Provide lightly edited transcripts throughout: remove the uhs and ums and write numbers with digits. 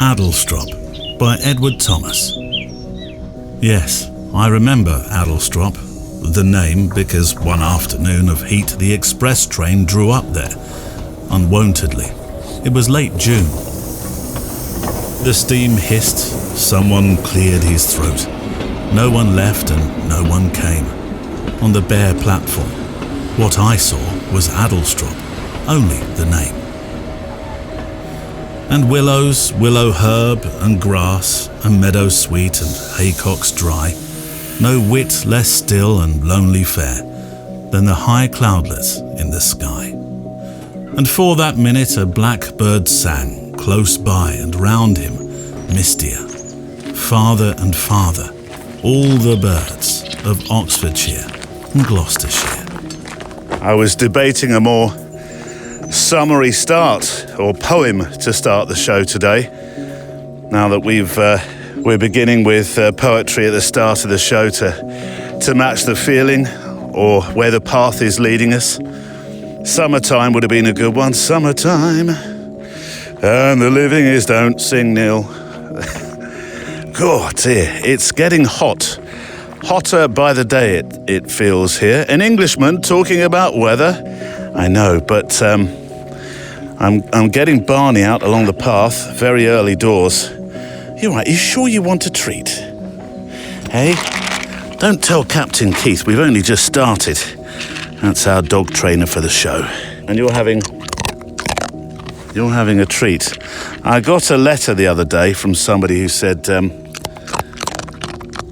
Addlestrop by Edward Thomas. Yes, I remember Addlestrop, the name because one afternoon of heat the express train drew up there, unwontedly. It was late June. The steam hissed, someone cleared his throat. No one left and no one came. On the bare platform, what I saw was Addlestrop, only the name. And willows, willow herb and grass and meadow sweet and haycocks dry, no whit less still and lonely fair than the high cloudlets in the sky. And for that minute a blackbird sang close by and round him, mistier, farther and farther, all the birds of Oxfordshire and Gloucestershire. I was debating a more summery start or poem to start the show today. Now that we're beginning with poetry at the start of the show to match the feeling or where the path is leading us. Summertime would have been a good one. Summertime and the living is don't sing, Neil. God dear, it's getting hot. Hotter by the day it feels here. An Englishman talking about weather. I know, but I'm getting Barney out along the path, very early doors. You're right, you sure you want a treat? Hey? Don't tell Captain Keith, we've only just started. That's our dog trainer for the show. And you're having a treat. I got a letter the other day from somebody who said,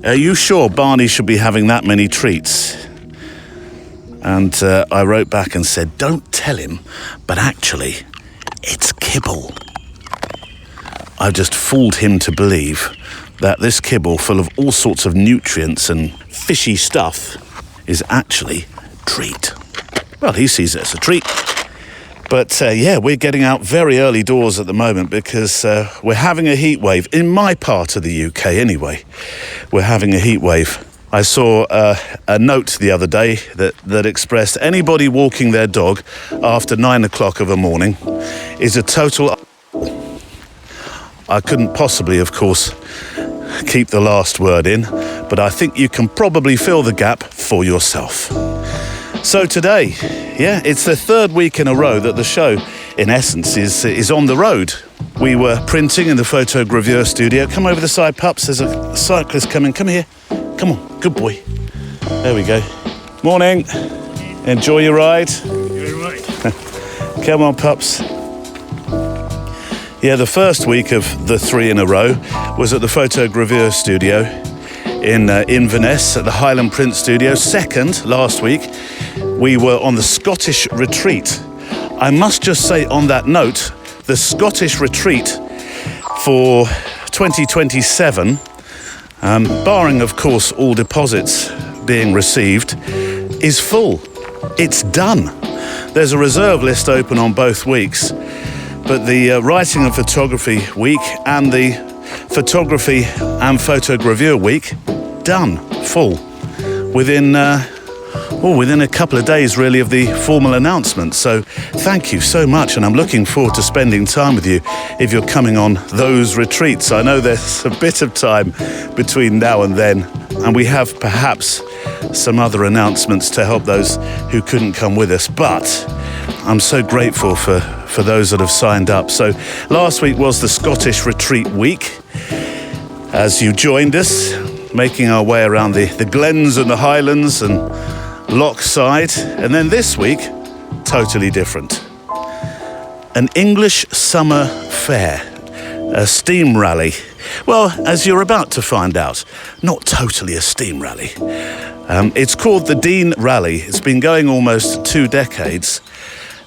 are you sure Barney should be having that many treats? And I wrote back and said, don't tell him, but actually, it's kibble. I've just fooled him to believe that this kibble, full of all sorts of nutrients and fishy stuff, is actually treat. Well, he sees it as a treat. But yeah, we're getting out very early doors at the moment because we're having a heat wave. In my part of the UK anyway, we're having a heat wave. I saw a note the other day that expressed anybody walking their dog after 9 o'clock of a morning is a total... I couldn't possibly, of course, keep the last word in, but I think you can probably fill the gap for yourself. So today, yeah, it's the third week in a row that the show, in essence, is on the road. We were printing in the Photogravure studio. Come over the side, pups. There's a cyclist coming. Come here. Come on. Good boy. There we go. Morning. Enjoy your ride. You're right. Come on, pups. Yeah, the first week of the 3 in a row was at the Photogravure studio in Inverness at the Highland Print studio. Second, last week, we were on the Scottish retreat. I must just say on that note, the Scottish retreat for 2027, barring, of course, all deposits being received, is full. It's done. There's a reserve list open on both weeks, but the Writing and Photography week and the Photography and Photogravure week, done, full. Within a couple of days, really, of the formal announcement. So thank you so much, and I'm looking forward to spending time with you if you're coming on those retreats. I know there's a bit of time between now and then, and we have perhaps some other announcements to help those who couldn't come with us, but I'm so grateful for those that have signed up. So last week was the Scottish Retreat Week. As you joined us, making our way around the glens and the highlands and Lochside, and then this week, totally different. An English summer fair, a steam rally. Well, as you're about to find out, not totally a steam rally. It's called the Dene Rally. It's been going almost 2 decades.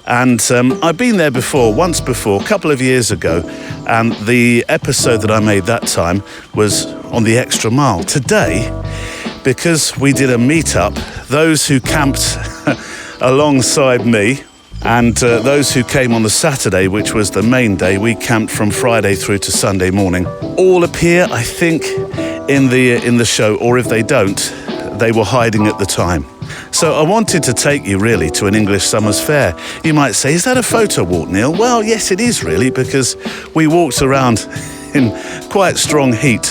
And I've been there once before, a couple of years ago, and the episode that I made that time was on the extra mile. Today, because we did a meet-up, those who camped alongside me and those who came on the Saturday, which was the main day, we camped from Friday through to Sunday morning, all appear, I think, in the show, or if they don't, they were hiding at the time. So I wanted to take you really to an English summer's fair. You might say, is that a photo walk, Neil? Well, yes, it is really, because we walked around in quite strong heat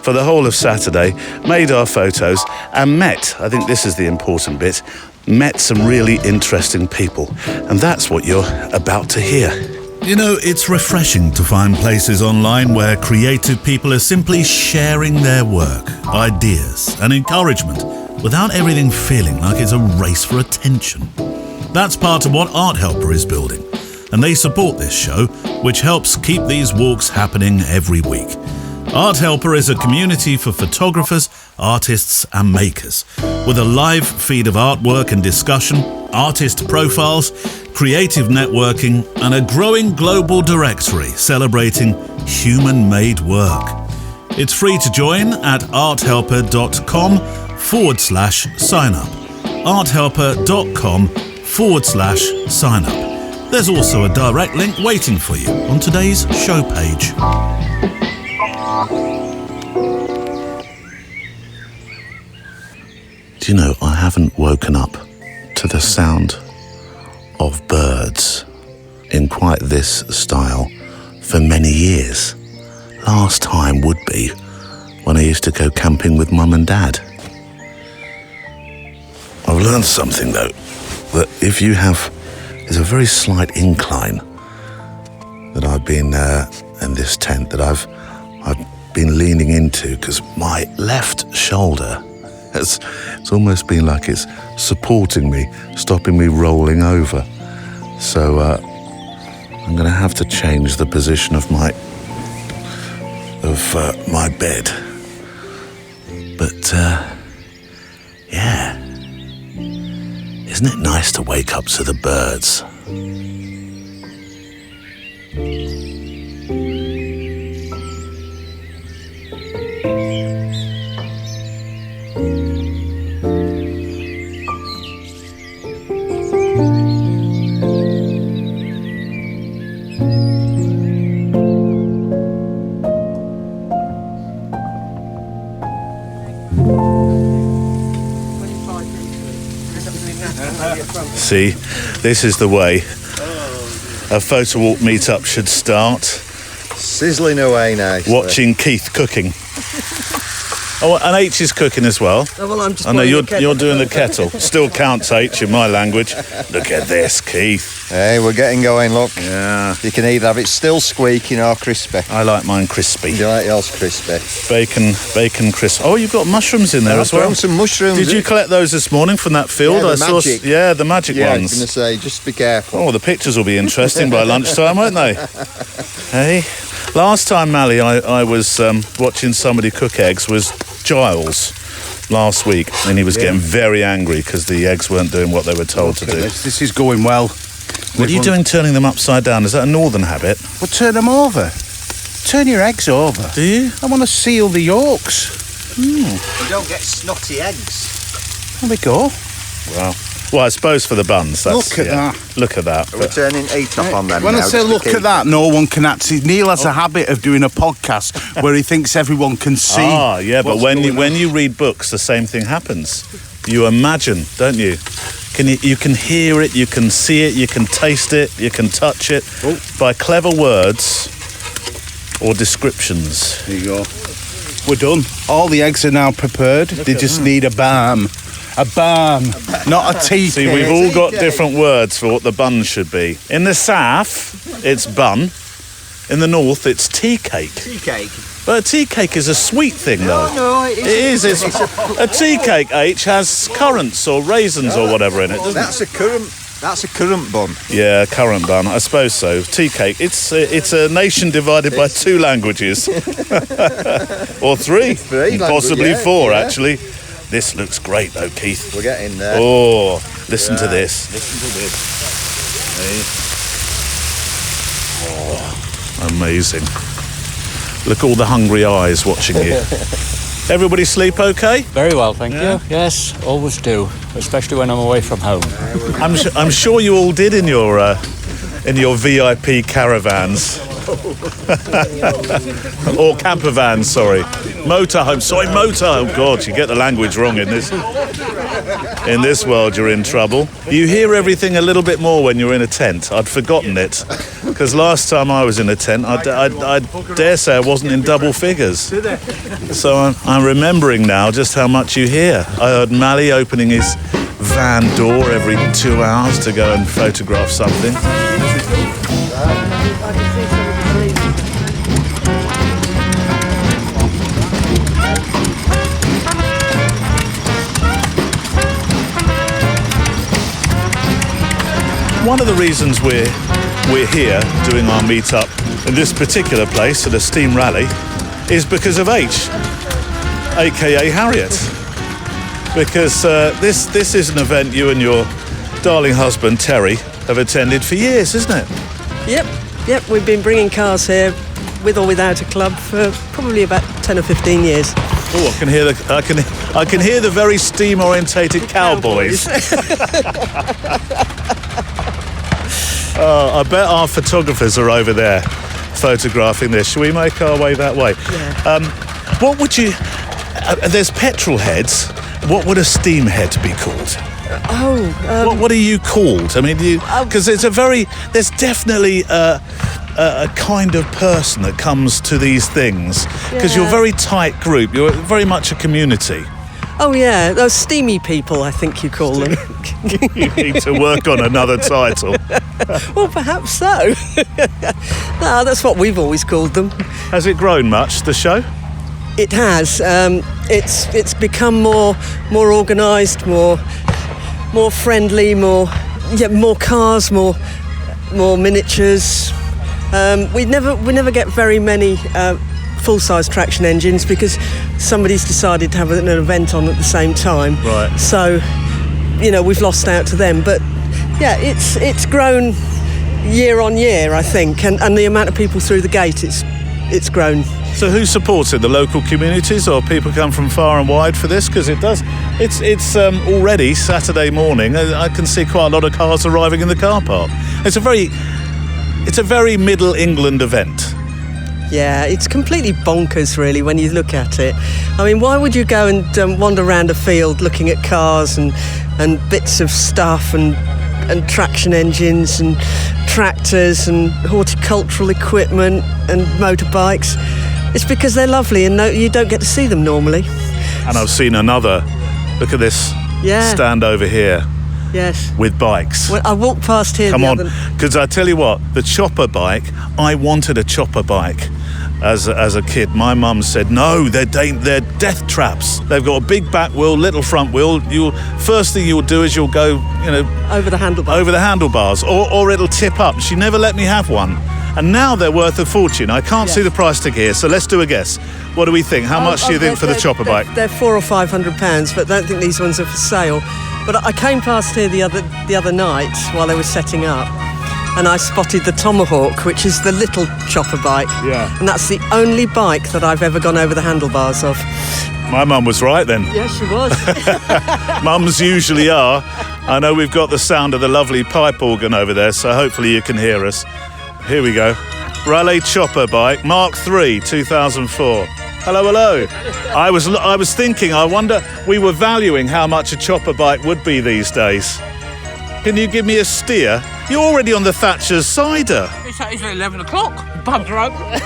for the whole of Saturday, made our photos and met, I think this is the important bit, met some really interesting people. And that's what you're about to hear. You know, it's refreshing to find places online where creative people are simply sharing their work, ideas and encouragement without everything feeling like it's a race for attention. That's part of what Art Helper is building, and they support this show, which helps keep these walks happening every week. Art Helper is a community for photographers, artists and makers, with a live feed of artwork and discussion, artist profiles, creative networking and a growing global directory celebrating human-made work. It's free to join at arthelper.com/sign-up. arthelper.com/sign-up. There's also a direct link waiting for you on today's show page. Do you know, I haven't woken up to the sound of birds in quite this style for many years. Last time would be when I used to go camping with Mum and Dad. I've learned something though, that if you have, there's a very slight incline that I've been in this tent that I've been leaning into, because my left shoulder it's almost been like it's supporting me, stopping me rolling over. So I'm going to have to change the position of my bed. But yeah, isn't it nice to wake up to the birds? See, this is the way a photo walk meetup should start. Sizzling away now. Watching Keith cooking. Oh, and H is cooking as well. Oh, well, I'm just. I know you're doing the kettle. Still counts H in my language. Look at this, Keith. Hey, we're getting going. Look. Yeah. You can either have it still squeaking or crispy. I like mine crispy. You like yours crispy? Bacon crisp. Oh, you've got mushrooms in there as well. Some mushrooms. Did you collect those this morning from that field? Yeah, the magic. The magic yeah, ones. I was going to say, just be careful. Oh, the pictures will be interesting by lunchtime, won't they? Hey, last time, Mally, I was watching somebody cook eggs was Giles last week, and he was getting very angry because the eggs weren't doing what they were told to do. This is going well. What are you doing turning them upside down? Is that a northern habit? Well, turn them over. Turn your eggs over. Do you? I want to seal the yolks. You don't get snotty eggs. There we go. Well, I suppose for the buns. Look at that. Look at that. We're turning eight up on them When now, I say just to look keep- at that, no one can actually. Neil has a habit of doing a podcast where he thinks everyone can see. Ah, yeah, but what's when going you read books, the same thing happens. You imagine, don't you? You can hear it, you can see it, you can taste it, you can touch it by clever words or descriptions. There you go. We're done. All the eggs are now prepared. They just need a balm. A balm, not a tea See, cake. we've all got different words for what the bun should be. In the south, it's bun. In the north, it's tea cake. Tea cake. But a tea cake is a sweet thing, though. No, it It is. A tea cake, H, has currants or raisins or whatever in it, doesn't it? That's a currant bun. Yeah, currant bun, I suppose so. Tea cake. It's a nation divided by two languages. Or three. Possibly language, four, yeah. actually. This looks great, though, Keith. We're getting there. Oh, listen to this. Listen to this. Oh, amazing. Look at all the hungry eyes watching you. Everybody sleep okay? Very well, thank you. Yes, always do, especially when I'm away from home. I'm sure you all did in your VIP caravans. Or camper vans, sorry. Motorhome, sorry, motorhome. God, you get the language wrong in this. In this world, you're in trouble. You hear everything a little bit more when you're in a tent. I'd forgotten it. Because last time I was in a tent, I dare say I wasn't in double figures. So I'm remembering now just how much you hear. I heard Mally opening his van door every 2 hours to go and photograph something. One of the reasons we're here doing our meet-up in this particular place at a steam rally is because of H, aka Harriet. Because this is an event you and your darling husband Terry have attended for years, isn't it? Yep. We've been bringing cars here, with or without a club, for probably about 10 or 15 years. Oh, I can hear the very steam-orientated cowboys. I bet our photographers are over there photographing this. Shall we make our way that way? Yeah. What would you... there's petrol heads. What would a steam head be called? What are you called? I mean, because there's definitely a kind of person that comes to these things. Because you're a very tight group. You're very much a community. Oh, yeah, those steamy people, I think you call them. You need to work on another title. Well, perhaps so. No, that's what we've always called them. Has it grown much, the show? It has. It's become more organised, more friendly, more cars, more miniatures. We never get very many full-size traction engines because somebody's decided to have an event on at the same time. Right. So, we've lost out to them. But yeah, it's grown year on year, I think, and the amount of people through the gate, it's grown. So who supports it? The local communities, or people come from far and wide for this? Because it's already Saturday morning. I can see quite a lot of cars arriving in the car park. It's a very Middle England event. Yeah, it's completely bonkers, really, when you look at it. I mean, why would you go and wander around a field looking at cars and bits of stuff and traction engines and tractors and horticultural equipment and motorbikes? It's because they're lovely and you don't get to see them normally. And I've seen another. Look at this stand over here. Yes. With bikes. Well, I walked past here. Come on, because I tell you what, the chopper bike. I wanted a chopper bike as a kid. My mum said no, they're death traps. They've got a big back wheel, little front wheel. First thing you'll do is you'll go, over the handlebars, or it'll tip up. She never let me have one. And now they're worth a fortune. I can't see the price tag here, so let's do a guess. What do we think? How much do you think for the chopper bike? They're £400 or £500, but I don't think these ones are for sale. But I came past here the other night while they were setting up, and I spotted the Tomahawk, which is the little chopper bike. Yeah. And that's the only bike that I've ever gone over the handlebars of. My mum was right then. Yes, she was. Mums usually are. I know we've got the sound of the lovely pipe organ over there, so hopefully you can hear us. Here we go. Raleigh chopper bike, Mark III, 2004. Hello. I was thinking, I wonder, we were valuing how much a chopper bike would be these days. Can you give me a steer? You're already on the Thatcher's cider. It's 11 o'clock. The pubs are open.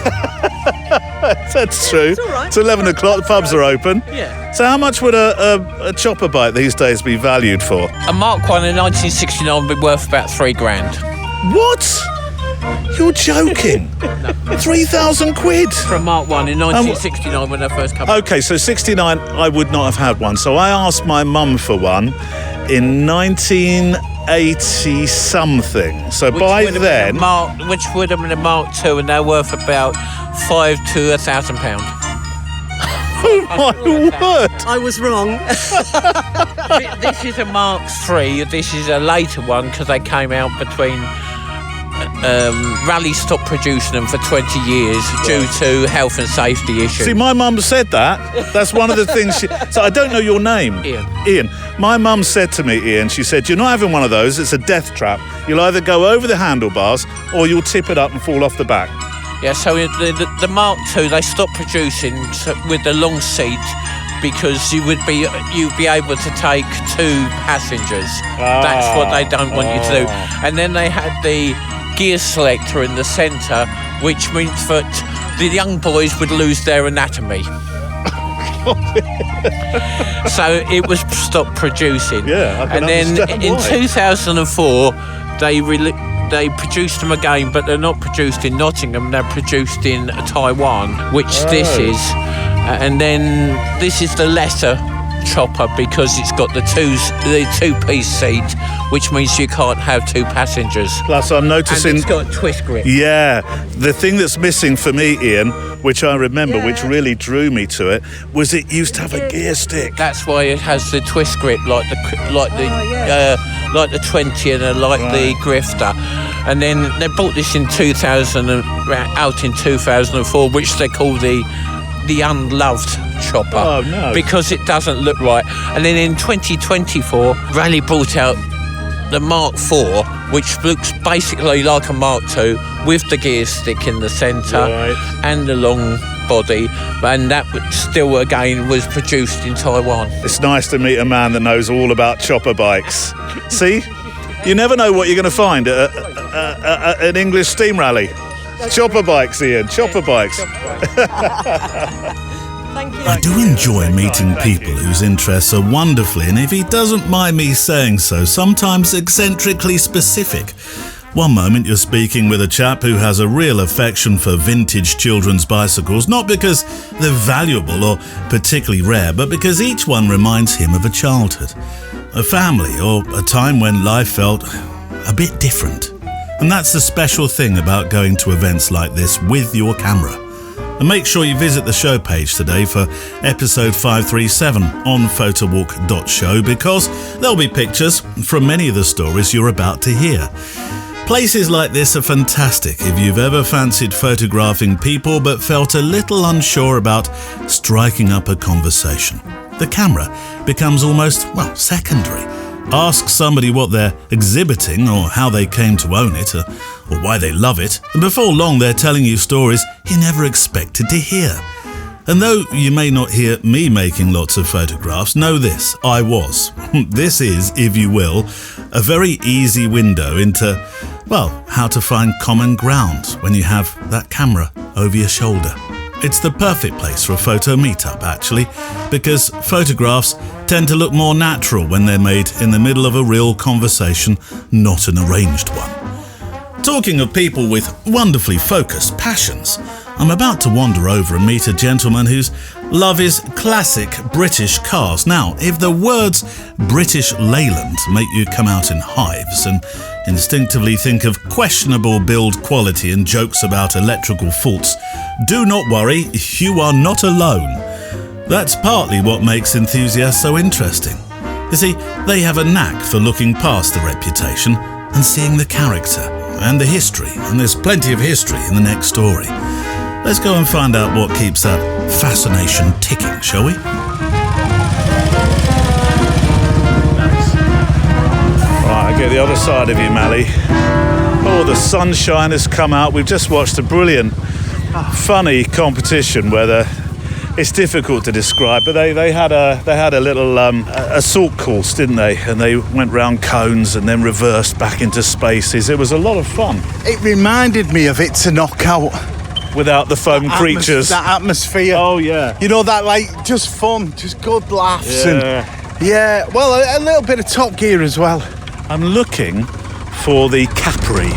That's true. It's all right. It's 11 o'clock, the pubs are open. Yeah. So how much would a chopper bike these days be valued for? A Mark 1 in 1969 would be worth about £3,000. What? You're joking. 3,000 quid. For a Mark 1 in 1969 when they first came out. Okay, so 69, I would not have had one. So I asked my mum for one in 1980 something. So by then, which would have been a Mark 2, and they're worth about £5,000 to £1,000. oh my word! I was wrong. This is a Mark 3. This is a later one because they came out between. Rally stopped producing them for 20 years due to health and safety issues. See, my mum said that. That's one of the things so I don't know your name. Ian. My mum said to me, Ian, she said, you're not having one of those, it's a death trap. You'll either go over the handlebars or you'll tip it up and fall off the back. Yeah, so the Mark II, they stopped producing with the long seat because you'd be able to take 2 passengers. That's what they don't want you to do. And then they had the gear selector in the centre, which means that the young boys would lose their anatomy. So it was stopped producing. Yeah, I can and then understand in why. 2004, they produced them again, but they're not produced in Nottingham. They're produced in Taiwan, which this is. And then this is the lesser chopper because it's got the two-piece seat, which means you can't have 2 passengers. Plus, I'm noticing. And it's got a twist grip. Yeah, the thing that's missing for me, Ian, which I remember, which really drew me to it, was it used to have a gear stick. That's why it has the twist grip, like the 20 and the Grifter. And then they bought this in 2004, which they call the unloved chopper. Oh, no. Because it doesn't look right. And then in 2024, Rally brought out the Mark IV, which looks basically like a Mark II with the gear stick in the centre and the long body, and that still again was produced in Taiwan. It's nice to meet a man that knows all about chopper bikes. See? You never know what you're going to find at an English steam rally. Chopper bikes, Ian. Chopper bikes. I do enjoy meeting people whose interests are wonderfully, and if he doesn't mind me saying so, sometimes eccentrically specific. One moment you're speaking with a chap who has a real affection for vintage children's bicycles, not because they're valuable or particularly rare, but because each one reminds him of a childhood, a family, or a time when life felt a bit different. And that's the special thing about going to events like this with your camera. And make sure you visit the show page today for episode 537 on photowalk.show, because there'll be pictures from many of the stories you're about to hear. Places like this are fantastic if you've ever fancied photographing people but felt a little unsure about striking up a conversation. The camera becomes almost, secondary. Ask somebody what they're exhibiting or how they came to own it or why they love it, and before long they're telling you stories you never expected to hear. And though you may not hear me making lots of photographs, know this, I was. This is, if you will, a very easy window into, how to find common ground when you have that camera over your shoulder. It's the perfect place for a photo meetup, actually, because photographs tend to look more natural when they're made in the middle of a real conversation, not an arranged one. Talking of people with wonderfully focused passions, I'm about to wander over and meet a gentleman whose love is classic British cars. Now, if the words British Leyland make you come out in hives and instinctively think of questionable build quality and jokes about electrical faults, do not worry, you are not alone. That's partly what makes enthusiasts so interesting. You see, they have a knack for looking past the reputation and seeing the character and the history, and there's plenty of history in the next story. Let's go and find out what keeps that fascination ticking, shall we? Right, I get the other side of you, Mally. Oh, the sunshine has come out. We've just watched a brilliant, funny competition where it's difficult to describe, but they had a little assault course, didn't they? And they went round cones and then reversed back into spaces. It was a lot of fun. It reminded me of It's a Knockout. Without the foam creatures. That atmosphere. Oh, yeah. You know, that just fun, just good laughs. Yeah. And a little bit of Top Gear as well. I'm looking for the Capri.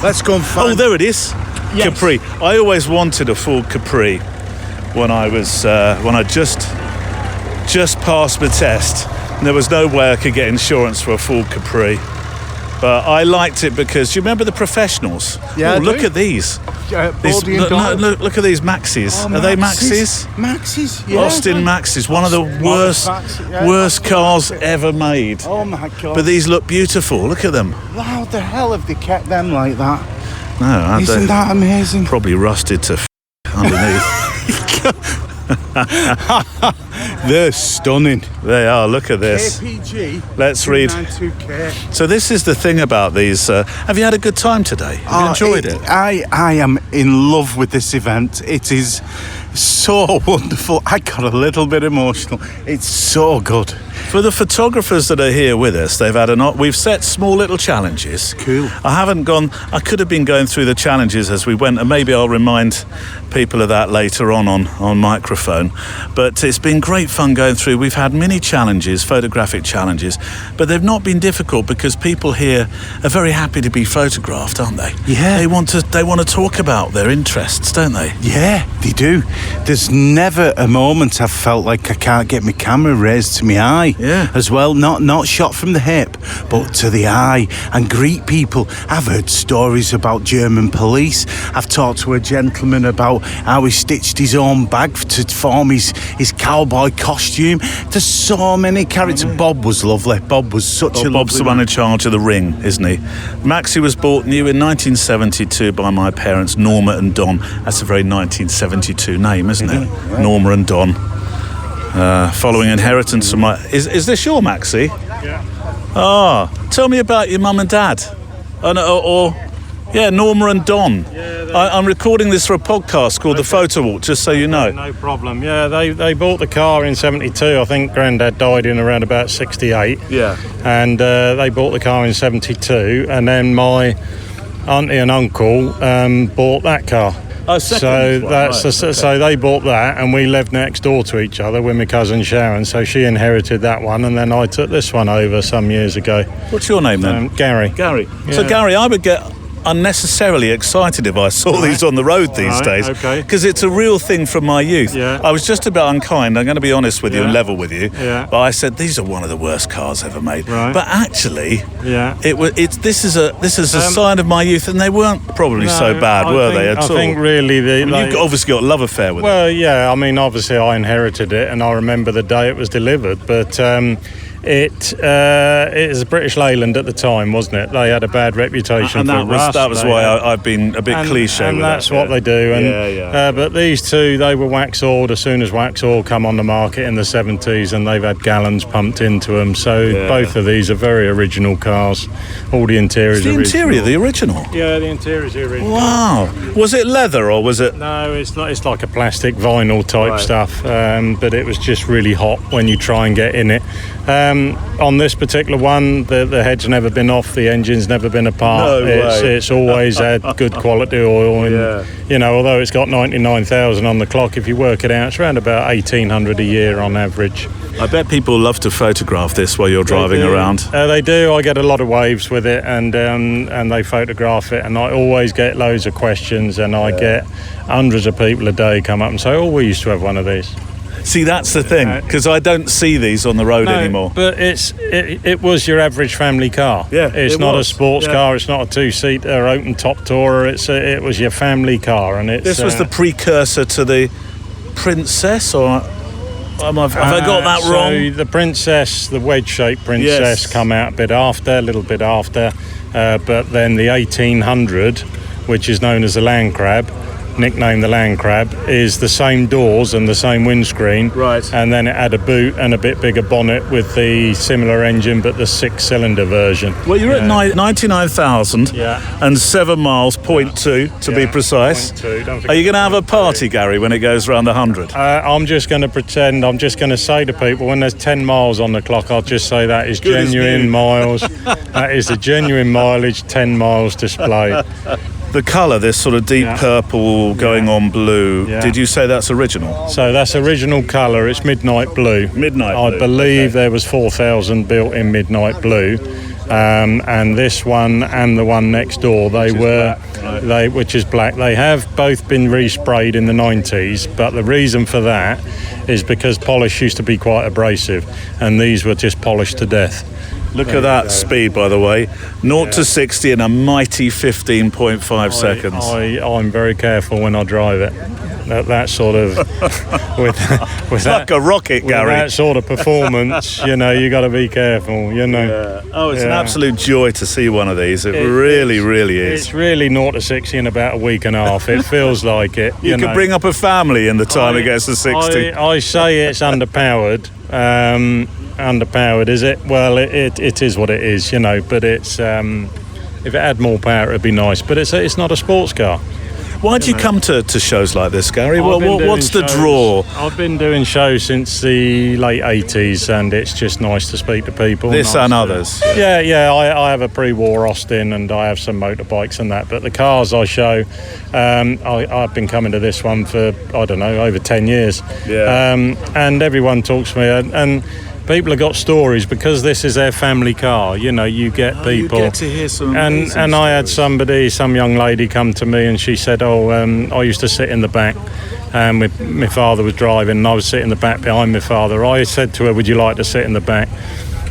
Let's go and find. Oh, there it is. Yes. Capri. I always wanted a Ford Capri when I just passed the test. And there was no way I could get insurance for a Ford Capri. But I liked it because, do you remember the Professionals? Yeah, look at these. Look at these Maxis. Are they Maxis? Maxis, yeah. Austin Maxis, one of the worst cars ever made. Oh my God. But these look beautiful. Look at them. How the hell have they kept them like that? No, Isn't that amazing? Probably rusted to underneath. They're stunning. They are. Look at this. KPG. Let's read. 292K. So this is the thing about these. Have you had a good time today? Have you enjoyed it? I am in love with this event. It is so wonderful. I got a little bit emotional. It's so good. For the photographers that are here with us, we've set small little challenges. Cool. I could have been going through the challenges as we went, and maybe I'll remind people of that later on microphone. But it's been great fun going through. We've had many challenges, photographic challenges, but they've not been difficult because people here are very happy to be photographed, aren't they? Yeah. They want to talk about their interests, don't they? Yeah, they do. There's never a moment I've felt like I can't get my camera raised to my eye. Yeah. As well, not shot from the hip, but to the eye, and greet people. I've heard stories about German police. I've talked to a gentleman about how he stitched his own bag to form his cowboy costume. There's so many characters. Bob was lovely. Bob was such a lovely Bob's the one man. in charge of the ring, isn't he? Maxie was bought new in 1972 by my parents, Norma and Don. That's a very 1972 name, isn't it? Right. Norma and Don. Following inheritance from my... Is this your Maxie? Yeah. Ah, tell me about your mum and dad. Norma and Don. I'm recording this for a podcast called The Photowalk, just so you know. No problem. Yeah, they bought the car in 72. I think Grandad died in around about 68. Yeah. And they bought the car in 72. And then my auntie and uncle bought that car. Oh, So they bought that, and we lived next door to each other with my cousin Sharon. So she inherited that one, and then I took this one over some years ago. What's your name then? Gary. Gary. Yeah. So Gary, I would get unnecessarily excited if I saw these on the road these Right, days, okay. because it's a real thing from my youth. Yeah. I was just about unkind, I'm going to be honest with you and level with you, Yeah. but I said these are one of the worst cars ever made. Right. But actually, Yeah. this is a sign of my youth, and they weren't probably so bad, were they at all? I think really You've obviously got a love affair with it. Well, yeah, I mean, obviously I inherited it, and I remember the day it was delivered, but it is British Leyland at the time, wasn't it? They had a bad reputation And for rust. that was They why had- I've been a bit cliche and with that's that. what they do. And, Yeah. but these two, they were wax oiled as soon as wax oil come on the market in the 70s, and they've had gallons pumped into them. So both of these are very original cars. All the interiors The are interior, original. the original. Yeah, the interior's the original. Wow. Was it leather or was it... No, it's not. It's like a plastic vinyl type Right. stuff, but it was just really hot when you try and get in it. On this particular one, the head's never been off, the engine's never been apart. No way. It's always had good quality oil, and although it's got 99,000 on the clock, if you work it out, it's around about 1,800 a year on average. I bet people love to photograph this while you're driving They do. around. They do. I get a lot of waves with it, and they photograph it, and I always get loads of questions, and I get hundreds of people a day come up and say, "Oh, we used to have one of these." See, that's the thing, because I don't see these on the road anymore. But it was your average family car. Yeah, it's it not was. a sports Yeah. car. It's not a two-seater open top tourer. It was your family car, and it's This was the precursor to the Princess, or have I got that so wrong? the Princess, the wedge-shaped Princess, Yes. come out a little bit after, but then the 1800, which is known as the Land Crab, nicknamed the Land Crab, is the same doors and the same windscreen. Right. And then it had a boot and a bit bigger bonnet with the similar engine, but the 6-cylinder version. Well, you're at 99,000 Yeah. and 7 miles, 0.2 to be precise. 0.2, don't forget Are you going to have a 0.2. party, Gary, when it goes round 100? I'm just going to pretend, I'm just going to say to people, when there's 10 miles on the clock, I'll just say that is Good as new. genuine miles. That is the genuine mileage, 10 miles displayed. The colour, this sort of deep purple going on blue, Yeah. did you say that's original? So that's original colour, it's midnight blue. Midnight I blue, believe okay. there was 4,000 built in midnight blue. And this one and the one next door, which is black. They have both been resprayed in the 90s, but the reason for that is because polish used to be quite abrasive, and these were just polished to death. Look There at you that go. speed, by the way. 0 to 60 in a mighty 15.5 seconds. I'm very careful when I drive it. That sort of with It's that, like a rocket, with Gary. that sort of performance, you got to be careful. Oh, it's an Yeah. absolute joy to see one of these. It really, really is. It's really 0 to 60 in about a week and a half. It feels like it. You could bring up a family in the time it gets to 60. I say it's underpowered. Underpowered, is it? Well, it is what it is, but it's if it had more power, it'd be nice. But it's not a sports car. Why do you come to shows like this, Gary? I've been doing What's the shows- draw? I've been doing shows since the late 80s, and it's just nice to speak to people. This nice and to- others. Yeah. I have a pre-war Austin, and I have some motorbikes and that. But the cars I show, I've been coming to this one for, I don't know, over 10 years. Yeah. And everyone talks to me, and people have got stories because this is their family car. You get people. You get to hear some And amazing I had stories. some young lady come to me and she said, I used to sit in the back and my father was driving and I was sitting in the back behind my father. I said to her, would you like to sit in the back?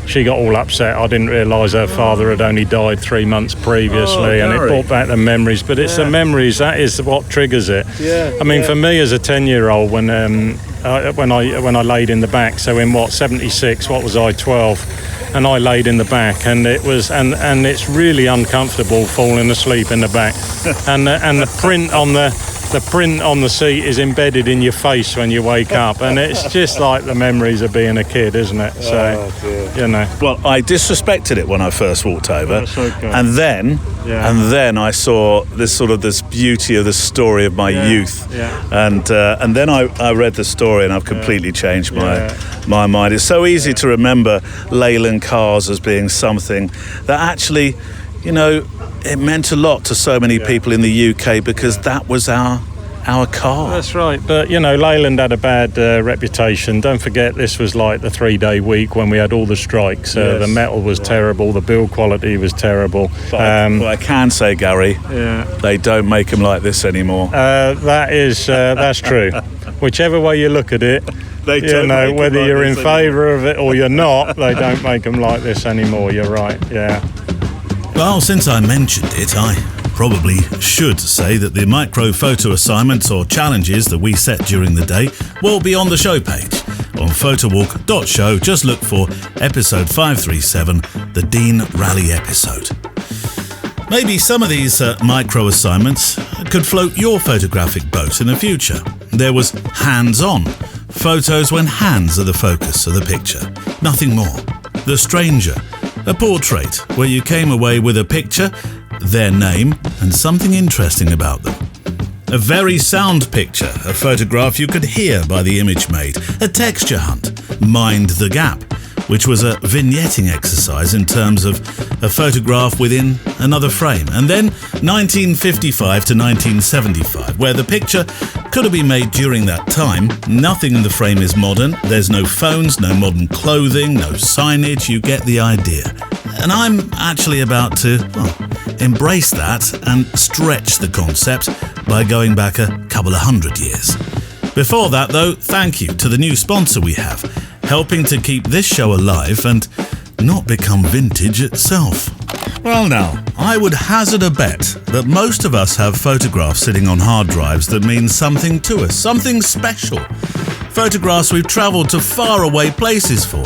She got all upset. I didn't realise her father had only died 3 months previously, and it Gary. brought back the memories. But it's the memories, that is what triggers it. Yeah, I mean, for me as a 10-year-old, when I laid in the back, so in 76, what was I, 12? And I laid in the back, and it was, and it's really uncomfortable falling asleep in the back, and the print on the seat is embedded in your face when you wake up, and it's just like the memories of being a kid, isn't it? So, Well, I disrespected it when I first walked over, That's okay. and then I saw this beauty of the story of my youth, and then I read the story, and I've completely changed my mind. It's so easy to remember Leyland cars as being something that actually, it meant a lot to so many people in the UK because that was our car. That's right, but Leyland had a bad reputation. Don't forget, this was like the 3-day week when we had all the strikes. The metal was terrible, the build quality was terrible. But I can say, Gary, they don't make them like this anymore. That's true. Whichever way you look at it, They don't make 'em whether like you're in this favour of it or you're not, they don't make them like this anymore. You're right, yeah. Well, since I mentioned it, I probably should say that the micro photo assignments or challenges that we set during the day will be on the show page. On photowalk.show, just look for episode 537, the Dene Rally episode. Maybe some of these micro assignments could float your photographic boat in the future. There was hands-on, photos when hands are the focus of the picture, nothing more. The Stranger, a portrait where you came away with a picture, their name, and something interesting about them. A very sound picture, a photograph you could hear by the image made. A texture hunt, Mind the Gap, which was a vignetting exercise in terms of a photograph within another frame. And then 1955 to 1975, where the picture could have been made during that time. Nothing in the frame is modern. There's no phones, no modern clothing, no signage. You get the idea. And I'm actually about to, embrace that and stretch the concept by going back a couple of 100 years. Before that, though, thank you to the new sponsor we have, helping to keep this show alive and not become vintage itself. Well now, I would hazard a bet that most of us have photographs sitting on hard drives that mean something to us, something special. Photographs we've travelled to faraway places for,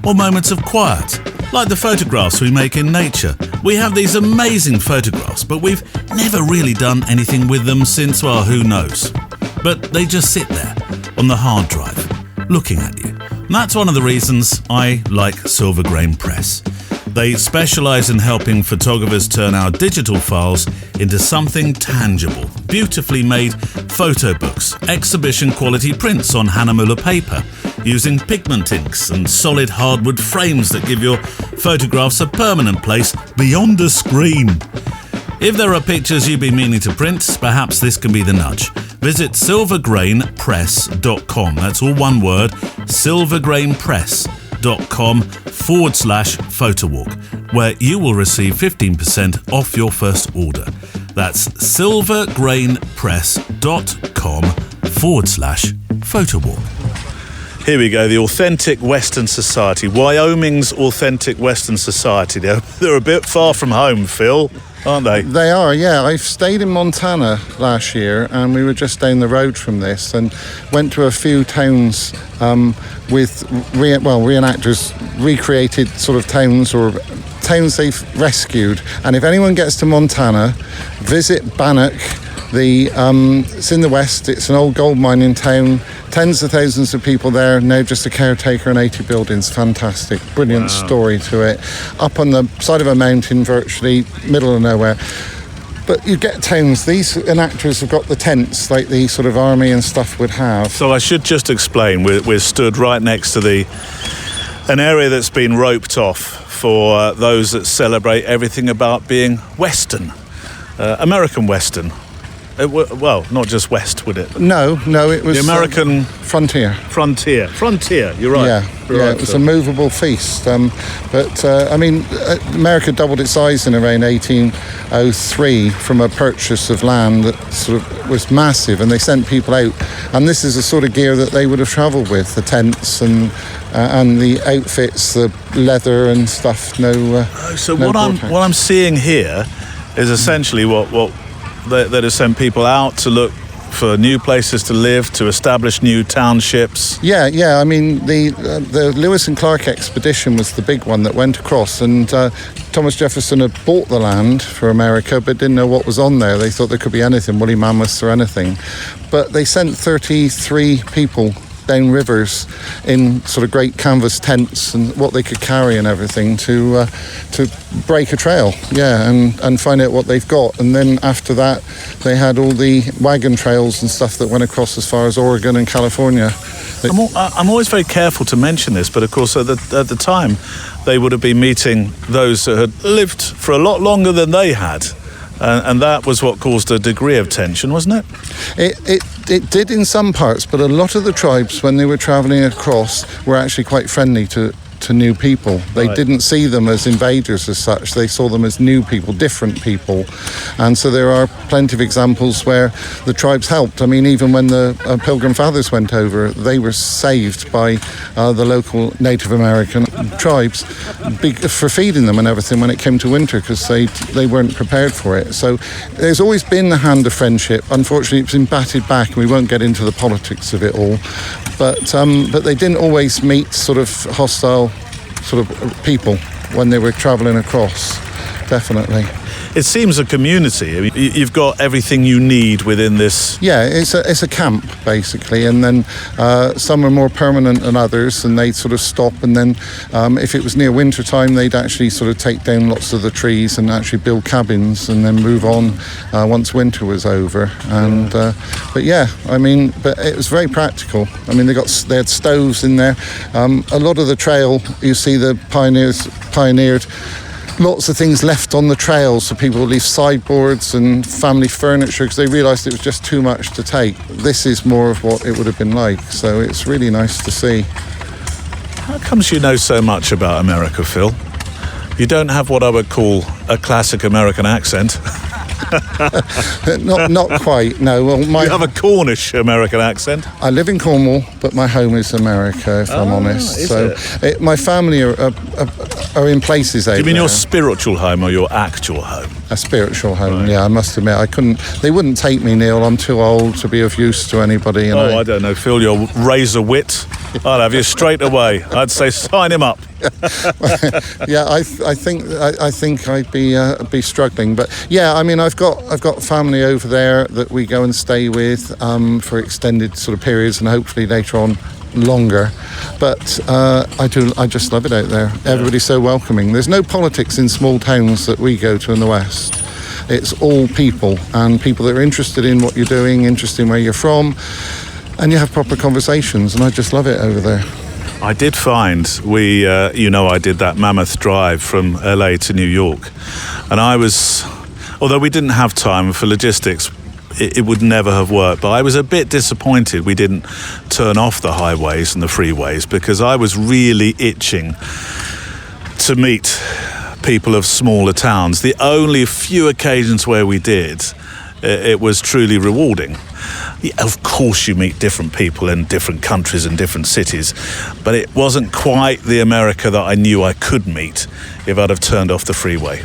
or moments of quiet, like the photographs we make in nature. We have these amazing photographs, but we've never really done anything with them since, well, who knows. But they just sit there on the hard drive, looking at you. And that's one of the reasons I like Silver Grain Press. They specialise in helping photographers turn our digital files into something tangible. Beautifully made photo books, exhibition quality prints on Hahnemuller paper, using pigment inks and solid hardwood frames that give your photographs a permanent place beyond a screen. If there are pictures you've been meaning to print, perhaps this can be the nudge. Visit silvergrainpress.com. That's all one word, silvergrainpress.com/photowalk, where you will receive 15% off your first order. That's silvergrainpress.com/photowalk. Here we go, the authentic Western society. Wyoming's authentic Western society. They're a bit far from home, Phil, aren't they? They are, yeah. I stayed in Montana last year, and we were just down the road from this, and went to a few towns with reenactors recreated sort of towns or towns they've rescued. And if anyone gets to Montana, visit Bannock. It's in the west. It's an old gold mining town. Tens of thousands of people there. Now just a caretaker and 80 buildings. Fantastic, brilliant story to it. Up on the side of a mountain, virtually middle of nowhere. But you get towns. These enactors have got the tents like the sort of army and stuff would have. So I should just explain. We're stood right next to an area that's been roped off for those that celebrate everything about being Western, American Western. Well, not just West, would it? No, it was the American frontier. Frontier, you're right. Yeah, it was a movable feast. America doubled its size in around 1803 from a purchase of land that sort of was massive, and they sent people out. And this is the sort of gear that they would have travelled with: the tents and the outfits, the leather and stuff. What I'm seeing here is essentially what that has sent people out to look for new places to live, to establish new townships. Yeah. I mean, the Lewis and Clark expedition was the big one that went across, and Thomas Jefferson had bought the land for America, but didn't know what was on there. They thought there could be anything, woolly mammoths or anything. But they sent 33 people down rivers in sort of great canvas tents and what they could carry and everything to break a trail, and find out what they've got. And then after that, they had all the wagon trails and stuff that went across as far as Oregon and California. I'm always very careful to mention this, but of course at the time they would have been meeting those that had lived for a lot longer than they had. And that was what caused a degree of tension, wasn't it? It did in some parts, but a lot of the tribes, when they were travelling across, were actually quite friendly to new people. They didn't see them as invaders as such. They saw them as new people, different people. And so there are plenty of examples where the tribes helped. I mean, even when the Pilgrim Fathers went over, they were saved by the local Native American tribes for feeding them and everything when it came to winter, because they weren't prepared for it. So there's always been the hand of friendship. Unfortunately, it's been batted back, and we won't get into the politics of it all. But they didn't always meet sort of hostile sort of people when they were travelling across, definitely. It seems a community. I mean, you've got everything you need within this. Yeah, it's a camp basically, and then some are more permanent than others, and they'd sort of stop, and then if it was near winter time, they'd actually sort of take down lots of the trees and actually build cabins, and then move on once winter was over. And but it was very practical. I mean, they had stoves in there. A lot of the trail, you see, the pioneers pioneered lots of things left on the trail, so people would leave sideboards and family furniture because they realised it was just too much to take. This is more of what it would have been like, so it's really nice to see. How comes you know so much about America, Phil? You don't have what I would call a classic American accent. Not quite, no. Well, you have a Cornish American accent. I live in Cornwall, but my home is America, if I'm honest. My family are in places over there. Do you mean your spiritual home or your actual home? A spiritual home, yeah, I must admit. They wouldn't take me, Neil. I'm too old to be of use to anybody. I don't know, Phil, your razor wit. I'd have you straight away. I'd say sign him up. Yeah, I think I'd be struggling, but yeah, I mean, I've got family over there that we go and stay with for extended sort of periods, and hopefully later on longer. But I just love it out there. Everybody's so welcoming. There's no politics in small towns that we go to in the West. It's all people, and people that are interested in what you're doing, interested in where you're from, and you have proper conversations, and I just love it over there. I did find I did that mammoth drive from LA to New York, and although we didn't have time for logistics, it would never have worked, but I was a bit disappointed we didn't turn off the highways and the freeways, because I was really itching to meet people of smaller towns. The only few occasions where we did, it was truly rewarding. Yeah, of course, you meet different people in different countries and different cities, but it wasn't quite the America that I knew I could meet if I'd have turned off the freeway.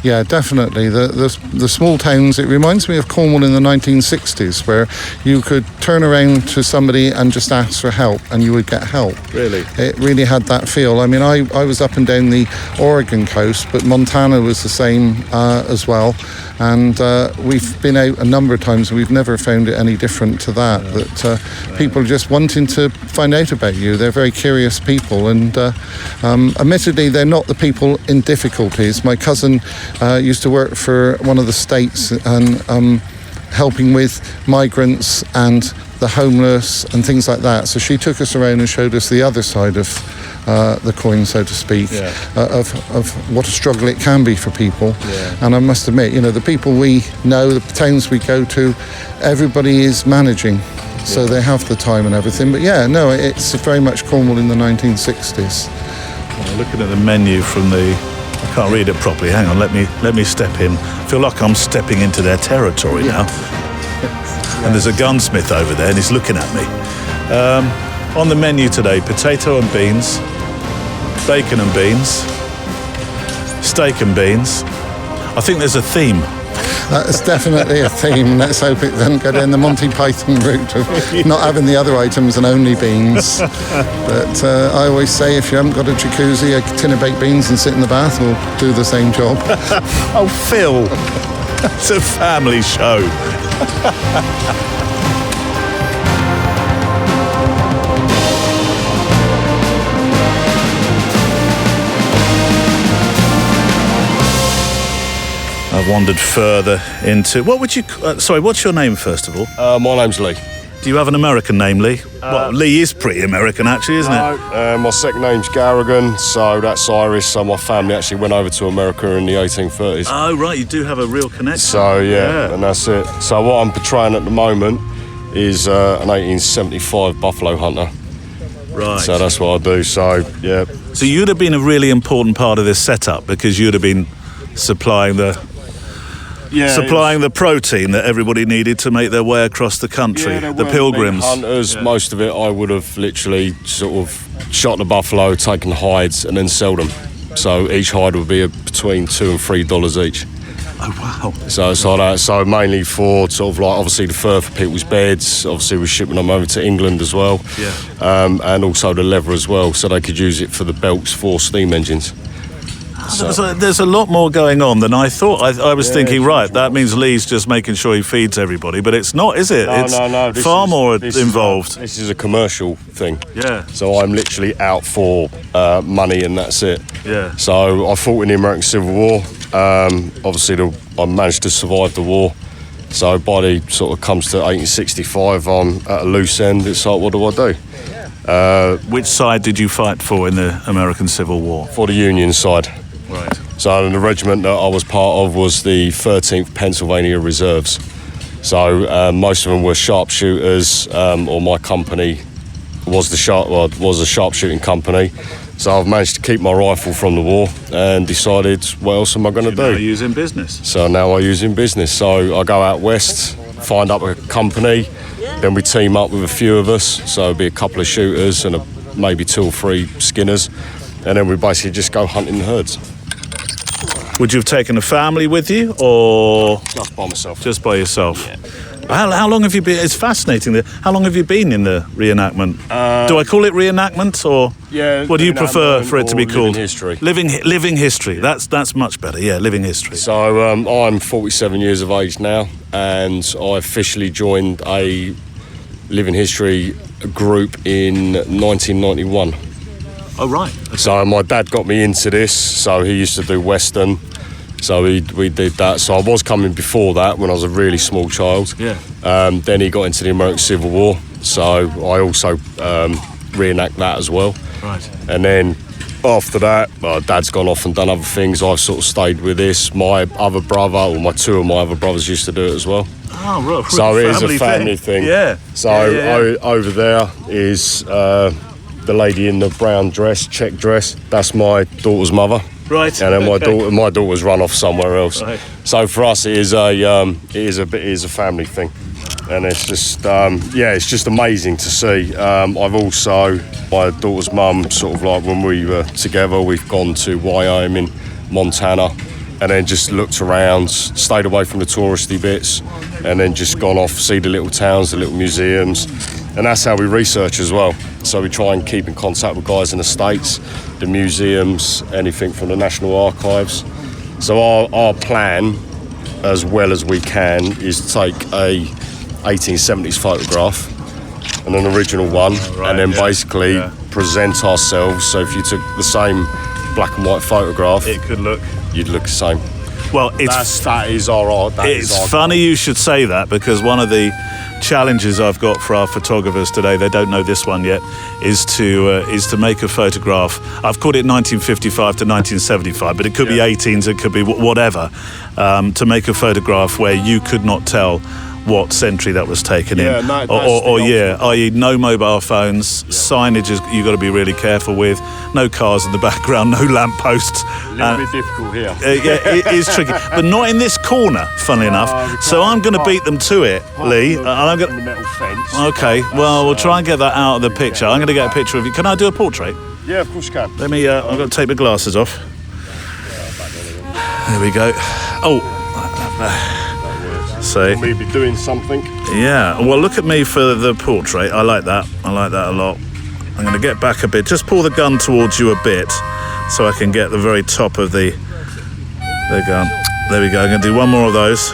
Yeah, definitely. The small towns, it reminds me of Cornwall in the 1960s, where you could turn around to somebody and just ask for help and you would get help. Really? It really had that feel. I mean, I was up and down the Oregon coast, but Montana was the same as well. And we've been out a number of times and we've never found it any different to that. That people are just wanting to find out about you. They're very curious people, and admittedly, they're not the people in difficulties. My cousin used to work for one of the states and helping with migrants and the homeless and things like that. So she took us around and showed us the other side of the coin, so to speak, of what a struggle it can be for people. And I must admit, you know, the people we know, the towns we go to, everybody is managing, so they have the time and everything. But yeah, no, it's very much Cornwall in the 1960s. Well, looking at the menu from the, I can't read it properly. Hang on, let me step in. I feel like I'm stepping into their territory now. And there's a gunsmith over there, and he's looking at me. On the menu today, potato and beans, bacon and beans, steak and beans. I think there's a theme. That's definitely a theme. Let's hope it doesn't go down the Monty Python route of not having the other items and only beans. But I always say, if you haven't got a jacuzzi, a tin of baked beans and sit in the bath will do the same job. Oh, Phil, it's a family show. I've wandered further into... what's your name, first of all? My name's Lee. Do you have an American name, Lee? Well, Lee is pretty American, actually, isn't it? My second name's Garrigan, so that's Irish. So my family actually went over to America in the 1830s. Oh, right, you do have a real connection. So, yeah, and that's it. So what I'm portraying at the moment is an 1875 buffalo hunter. Right. So that's what I do, so, yeah. So you'd have been a really important part of this setup, because you'd have been supplying the protein that everybody needed to make their way across the country. The pilgrims. Hunters, most of it I would have literally sort of shot the buffalo, taken the hides, and then sell them. So each hide would be between $2 and $3 each. Oh wow! So it's like that. So mainly for sort of like obviously the fur for people's beds. Obviously we're shipping them over to England as well. Yeah. And also the leather as well, so they could use it for the belts for steam engines. There's a lot more going on than I thought. I was thinking, right, that means Lee's just making sure he feeds everybody, but it's not, is it? No. It's far more involved. This is a commercial thing. Yeah. So I'm literally out for money and that's it. Yeah. So I fought in the American Civil War. Obviously, I managed to survive the war. So by the sort of comes to 1865, I'm at a loose end. It's like, what do I do? Which side did you fight for in the American Civil War? For the Union side. Right. So the regiment that I was part of was the 13th Pennsylvania Reserves. So most of them were sharpshooters, or my company was a sharpshooting company. So I've managed to keep my rifle from the war and decided, what else am I going to do? Now use in business. So now I use in business. So I go out west, find up a company, then we team up with a few of us. So it'll be a couple of shooters and maybe 2 or 3 skinners. And then we basically just go hunting herds. Would you have taken a family with you, or just by myself? Just by yourself. Yeah. How long have you been? It's fascinating. How long have you been in the reenactment? Do I call it reenactment, or what do you prefer for it to be called? Living history. Living history. That's much better. Yeah, living history. So I'm 47 years of age now, and I officially joined a living history group in 1991. Oh, right. Okay. So my dad got me into this, so he used to do Western, so we did that. So I was coming before that when I was a really small child. Yeah. Then he got into the American Civil War, so I also reenact that as well. Right. And then after that, Dad's gone off and done other things. I've sort of stayed with this. My other brother, or 2 of my other brothers used to do it as well. Oh, right. So it is a family thing. Yeah. So over there is... the lady in the brown dress, check dress, that's my daughter's mother. Right. And then my daughter's run off somewhere else. Right. So for us, it is a family thing, and it's just it's just amazing to see. I've also, my daughter's mum, sort of like when we were together, we've gone to Wyoming, Montana, and then just looked around, stayed away from the touristy bits, and then just gone off, see the little towns, the little museums, and that's how we research as well. So we try and keep in contact with guys in the States, the museums, anything from the National Archives. So our plan, as well as we can, is to take a 1870s photograph, and an original one, and then basically present ourselves. So if you took the same black and white photograph, you'd look the same. Well, that is our funny you should say that, because one of the challenges I've got for our photographers today, they don't know this one yet, is to make a photograph. I've called it 1955 to 1975, but it could be 18s, it could be whatever, to make a photograph where you could not tell what century that was taken in, i.e. no mobile phones, signage you've got to be really careful with, no cars in the background, no lampposts. A little bit difficult here. It is tricky, but not in this corner, funnily enough. So I'm going to beat them to it, Lee. And I'm going the metal fence. Okay, well, we'll try and get that out of the picture. I'm going to get a picture of you. Can I do a portrait? Yeah, of course you can. Let me. I've got to take my glasses off. There we go. So maybe doing something. Yeah, well, look at me for the portrait. I like that a lot. I'm going to get back a bit. Just pull the gun towards you a bit so I can get the very top of the gun. There we go. I'm going to do one more of those.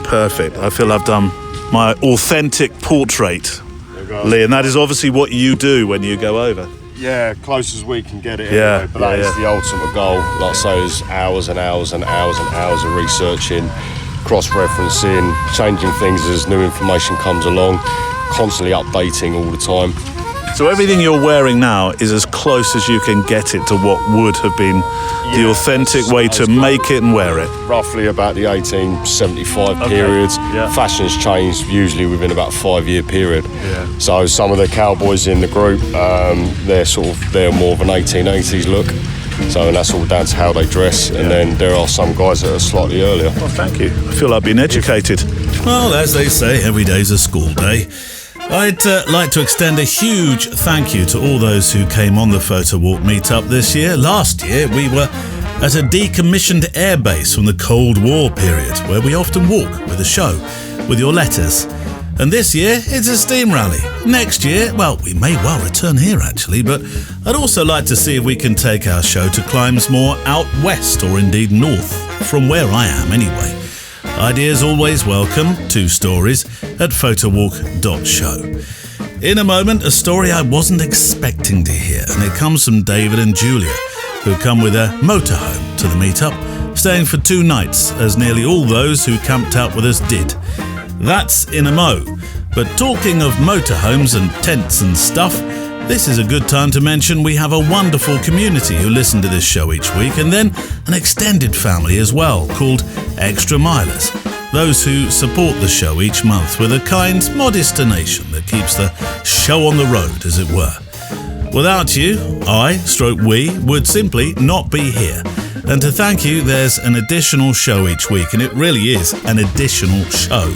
Perfect. I feel I've done my authentic portrait, Lee, and that is obviously what you do when you go over. Yeah, close as we can get it. Yeah, anyway, but that is the ultimate goal. Like I say, is hours and hours and hours and hours of researching, cross-referencing, changing things as new information comes along, constantly updating all the time. So everything you're wearing now is as close as you can get it to what would have been the authentic way to make it and wear it. Roughly about the 1875 period. Yeah. Fashion's changed usually within about a 5-year period. Yeah. So some of the cowboys in the group, they're more of an 1880s look. So, and that's all down to how they dress, and then there are some guys that are slightly earlier. Well, thank you. I feel I've been educated. Well, as they say, every day's a school day. I'd like to extend a huge thank you to all those who came on the Photowalk meetup this year. Last year, we were at a decommissioned airbase from the Cold War period, where we often walk with a show, with your letters. And this year, it's a steam rally. Next year, well, we may well return here actually, but I'd also like to see if we can take our show to climes more out west, or indeed north, from where I am anyway. Ideas always welcome. 2 stories at photowalk.show. In a moment, a story I wasn't expecting to hear, and it comes from David and Julia, who come with a motorhome to the meetup, staying for 2 nights, as nearly all those who camped out with us did. That's in a mo. But talking of motorhomes and tents and stuff, this is a good time to mention we have a wonderful community who listen to this show each week, and then an extended family as well, called Extra Milers. Those who support the show each month with a kind, modest donation that keeps the show on the road, as it were. Without you, we would simply not be here. And to thank you, there's an additional show each week, and it really is an additional show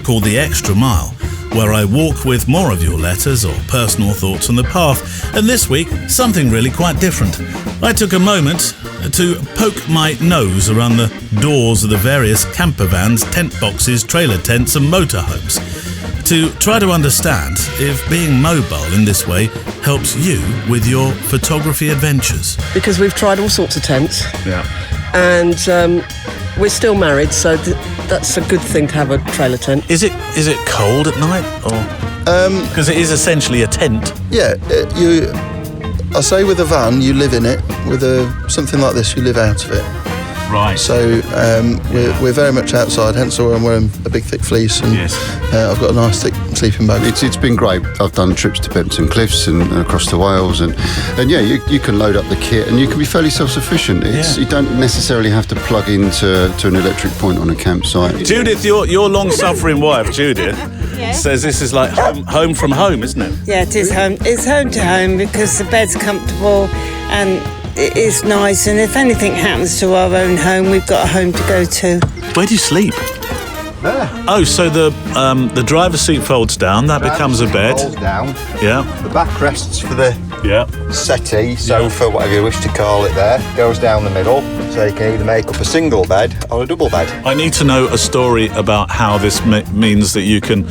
called The Extra Mile, where I walk with more of your letters or personal thoughts on the path. And this week, something really quite different. I took a moment to poke my nose around the doors of the various camper vans, tent boxes, trailer tents and motorhomes, to try to understand if being mobile in this way helps you with your photography adventures. Because we've tried all sorts of tents. Yeah. And we're still married, so that's a good thing to have a trailer tent. Is it cold at night, or because it is essentially a tent? Yeah, I say with a van you live in it. With something like this you live out of it. Right. So we're very much outside, hence why I'm wearing a big thick fleece, and I've got a nice thick sleeping bag. It's been great. I've done trips to Pempton Cliffs and across to Wales, and yeah, you can load up the kit and you can be fairly self-sufficient. You don't necessarily have to plug into an electric point on a campsite. Judith, your long-suffering wife, Judith, says this is like home from home, isn't it? Yeah, it is home. It's home to home because the bed's comfortable and it is nice, and if anything happens to our own home, we've got a home to go to. Where do you sleep? There. Oh, so the driver's seat folds down. That becomes a bed. Folds down. Yeah. The back rests for the Yeah. settee, sofa, whatever you wish to call it there. Goes down the middle, so you can either make up a single bed or a double bed. I need to know a story about how this means that you can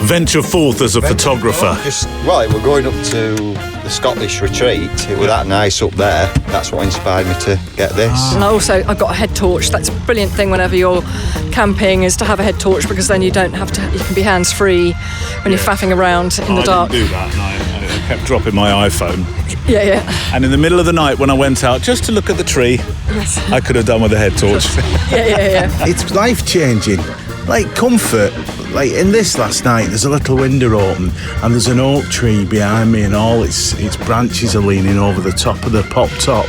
venture forth as a photographer. Right, we're going up to the Scottish retreat. It was that nice up there. That's what inspired me to get this. And I've got a head torch. That's a brilliant thing whenever you're camping, is to have a head torch, because then you don't have to, you can be hands-free when you're faffing around in the dark. I didn't do that, and I kept dropping my iPhone. Yeah. And in the middle of the night when I went out just to look at the tree, Yes. I could have done with a head torch. Yeah. It's life-changing. Like comfort. Like in this last night, there's a little window open and there's an oak tree behind me, and all its branches are leaning over the top of the pop top.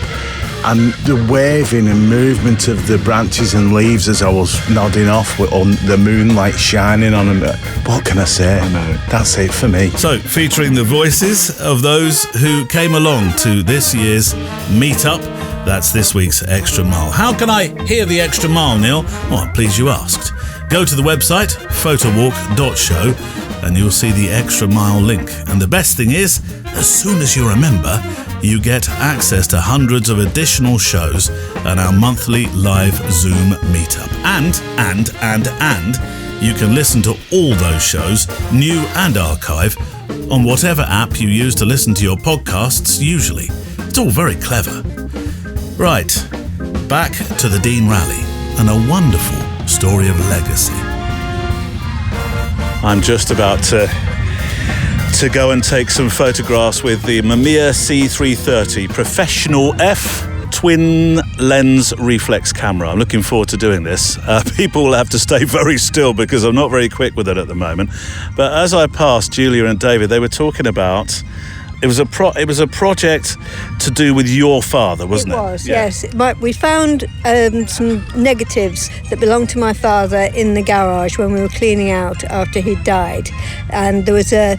And the waving and movement of the branches and leaves as I was nodding off with the moonlight shining on them. What can I say? I know. That's it for me. So, featuring the voices of those who came along to this year's meetup, that's this week's Extra Mile. How can I hear the Extra Mile, Neil? Well, I'm pleased you asked. Go to the website, photowalk.show, and you'll see the Extra Mile link. And the best thing is, as soon as you're a member, you get access to hundreds of additional shows and our monthly live Zoom meetup. And you can listen to all those shows, new and archive, on whatever app you use to listen to your podcasts usually. It's all very clever. Right, back to the Dene Rally and a wonderful story of legacy. I'm just about to go and take some photographs with the Mamiya C330 professional F twin lens reflex camera. I'm looking forward to doing this. People will have to stay very still because I'm not very quick with it at the moment. But as I passed Julia and David, they were talking about it was a project to do with your father, wasn't it? It was, yes. We found some negatives that belonged to my father in the garage when we were cleaning out after he'd died. And there was a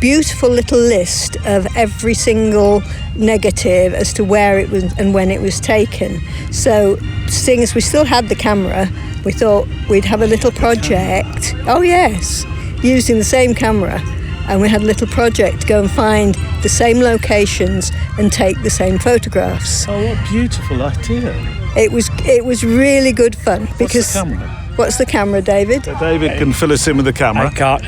beautiful little list of every single negative as to where it was and when it was taken. So, seeing as we still had the camera, we thought we'd have a little project. Oh, yes, using the same camera. And we had a little project to go and find the same locations and take the same photographs. Oh, what a beautiful idea. It was really good fun. Because what's the camera, David? David can fill us in with the camera. I can't.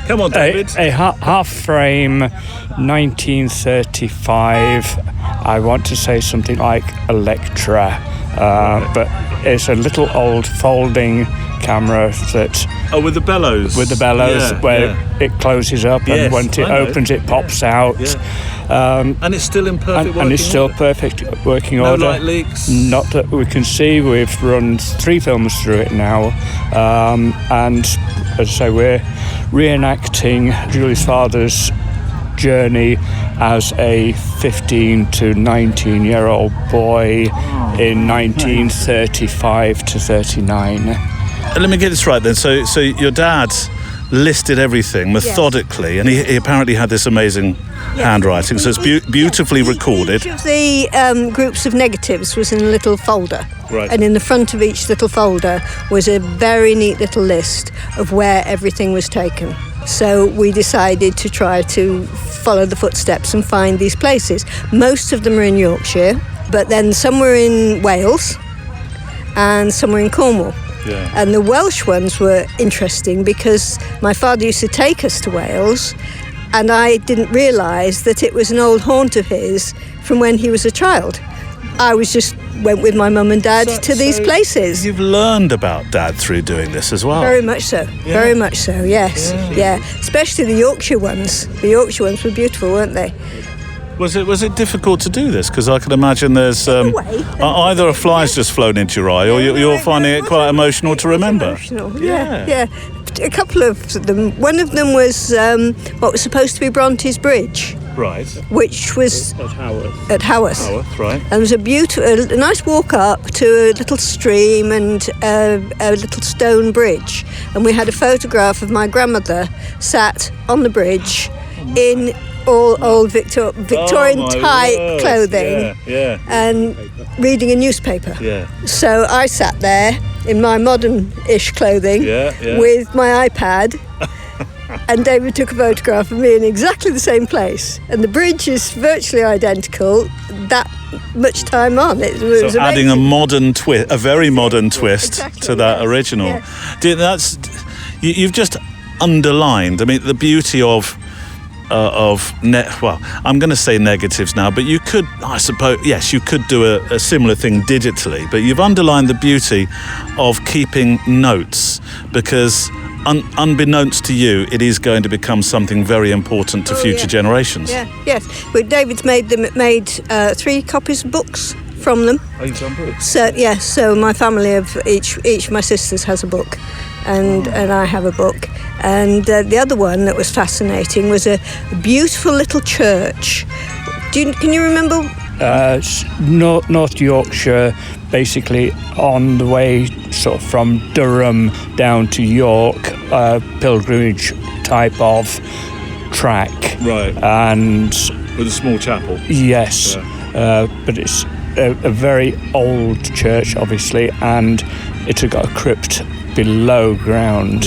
Come on, David. A half frame, 1935. I want to say something like Electra, but it's a little old folding camera that... Oh, with the bellows? With the bellows, it closes up, and when it opens, it pops out. Yeah. And it's still in perfect working order? And it's still perfect working order. No light leaks? Not that we can see. We've run 3 films through it now. And as I say, we're reenacting Julie's father's journey as a 15 to 19-year-old boy in 1935 to 39. Let me get this right then. So your dad listed everything methodically, and he apparently had this amazing handwriting, so it's beautifully recorded. Each of the groups of negatives was in a little folder. Right. And in the front of each little folder was a very neat little list of where everything was taken. So we decided to try to follow the footsteps and find these places. Most of them are in Yorkshire, but then some were in Wales and some were in Cornwall. Yeah. And the Welsh ones were interesting because my father used to take us to Wales, and I didn't realise that it was an old haunt of his from when he was a child. I went with my mum and dad to these places. You've learned about Dad through doing this as well. Very much so. Yeah. Very much so, yes. Yeah. Especially the Yorkshire ones. The Yorkshire ones were beautiful, weren't they? Was it difficult to do this? Because I can imagine there's either a fly's just flown into your eye, or you're finding it quite emotional to remember. Emotional, yeah. A couple of them. One of them was what was supposed to be Bronte's Bridge. Right. Which was at Haworth. At Haworth. Haworth, right. And it was a nice walk up to a little stream and a little stone bridge. And we had a photograph of my grandmother sat on the bridge in all old Victorian tight clothing, and reading a newspaper. Yeah. So I sat there in my modern-ish clothing with my iPad, and David took a photograph of me in exactly the same place. And the bridge is virtually identical. That much time on, it was so adding amazing. a very modern twist to that original. Yeah. You've just underlined. I mean, the beauty of I'm going to say negatives now, but you could, I suppose, yes, you could do a similar thing digitally, but you've underlined the beauty of keeping notes, because unbeknownst to you, it is going to become something very important to future generations. Yeah, yes. But David's made 3 copies of books from them. Oh, you've done books? So my family of each of my sisters has a book, and I have a book. And the other one that was fascinating was a beautiful little church. Can you remember? North Yorkshire, basically on the way sort of from Durham down to York, pilgrimage type of track. Right. And with a small chapel. Yes. But it's a very old church, obviously, and it's got a crypt below ground,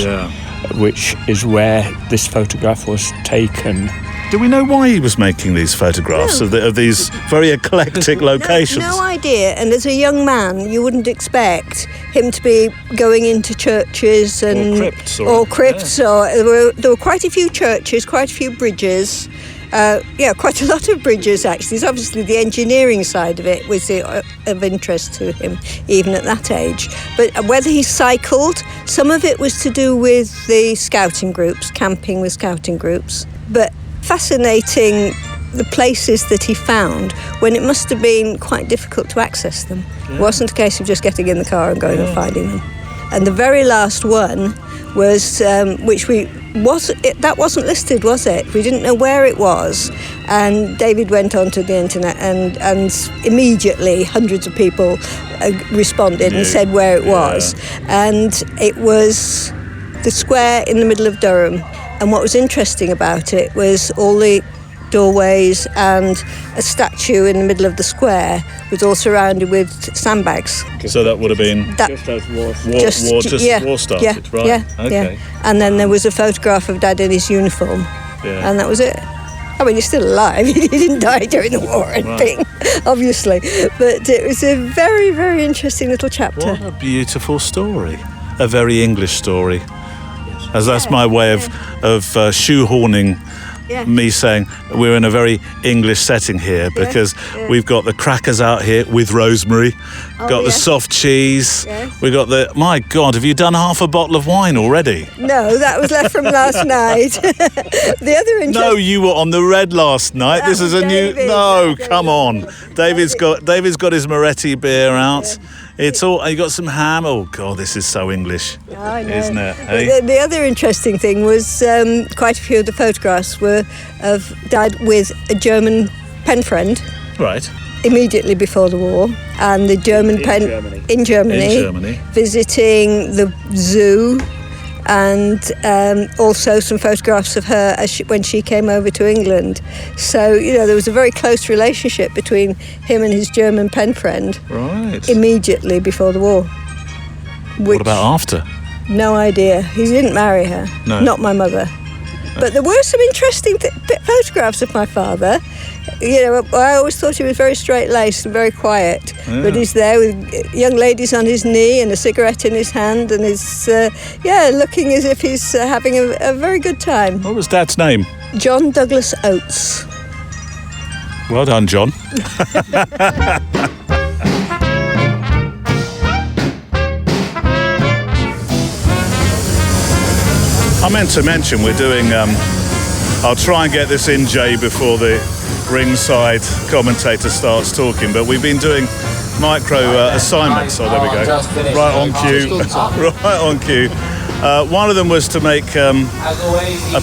which is where this photograph was taken. Do we know why he was making these photographs of these very eclectic locations? No idea. And as a young man, you wouldn't expect him to be going into churches and crypts. There were quite a few churches, quite a few bridges. Quite a lot of bridges, actually. It's obviously the engineering side of it was of interest to him, even at that age. But whether he cycled, some of it was to do with the scouting groups, camping with scouting groups. But fascinating the places that he found when it must have been quite difficult to access them. It wasn't a case of just getting in the car and going and finding them. And the very last one was, that wasn't listed, was it? We didn't know where it was. And David went onto the internet and immediately hundreds of people responded and said where it was. And it was the square in the middle of Durham. And what was interesting about it was all the doorways and a statue in the middle of the square was all surrounded with sandbags. So that would have been just as war started, right? Yeah, okay. And then there was a photograph of Dad in his uniform, and that was it. I mean, he's still alive. He didn't die during the war or anything, obviously. But it was a very, very interesting little chapter. What a beautiful story. A very English story. As that's my way of shoehorning me saying we're in a very English setting here, because we've got the crackers out here with rosemary, got the soft cheese, we got my God, have you done half a bottle of wine already? No, that was left from last night. The other No, you were on the red last night. This is a new. No, come on. David's got his Moretti beer out. It's all. You got some ham. Oh God, this is so English, isn't it? Hey? The other interesting thing was quite a few of the photographs were of Dad with a German pen friend. Right. Immediately before the war, and the German in Germany, visiting the zoo, and also some photographs of her when she came over to England. So, there was a very close relationship between him and his German pen friend. Right. Immediately before the war. What about after? No idea. He didn't marry her. No. Not my mother. But there were some interesting photographs of my father. I always thought he was very straight-laced and very quiet. Yeah. But he's there with young ladies on his knee and a cigarette in his hand, and is looking as if he's having a very good time. What was Dad's name? John Douglas Oates. Well done, John. I meant to mention we're doing, I'll try and get this in, Jay, before the ringside commentator starts talking, but we've been doing micro assignments. Oh, there we go. Right on cue. Right on cue. One of them was to make a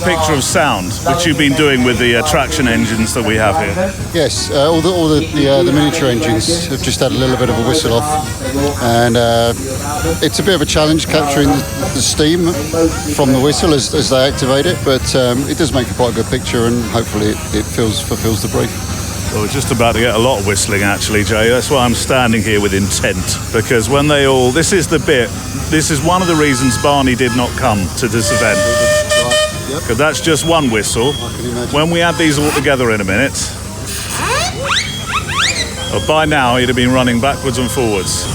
picture of sound, which you've been doing with the traction engines that we have here. Yes, all the miniature engines have just had a little bit of a whistle off, and It's a bit of a challenge capturing the steam from the whistle as they activate it, but it does make a quite a good picture, and hopefully it fulfills the brief. Well, we're just about to get a lot of whistling, actually, Jay. That's why I'm standing here with intent, because when they all... This is the bit. This is one of the reasons Barney did not come to this event. Because that's just one whistle. When we add these all together in a minute... Well, by now, he'd have been running backwards and forwards.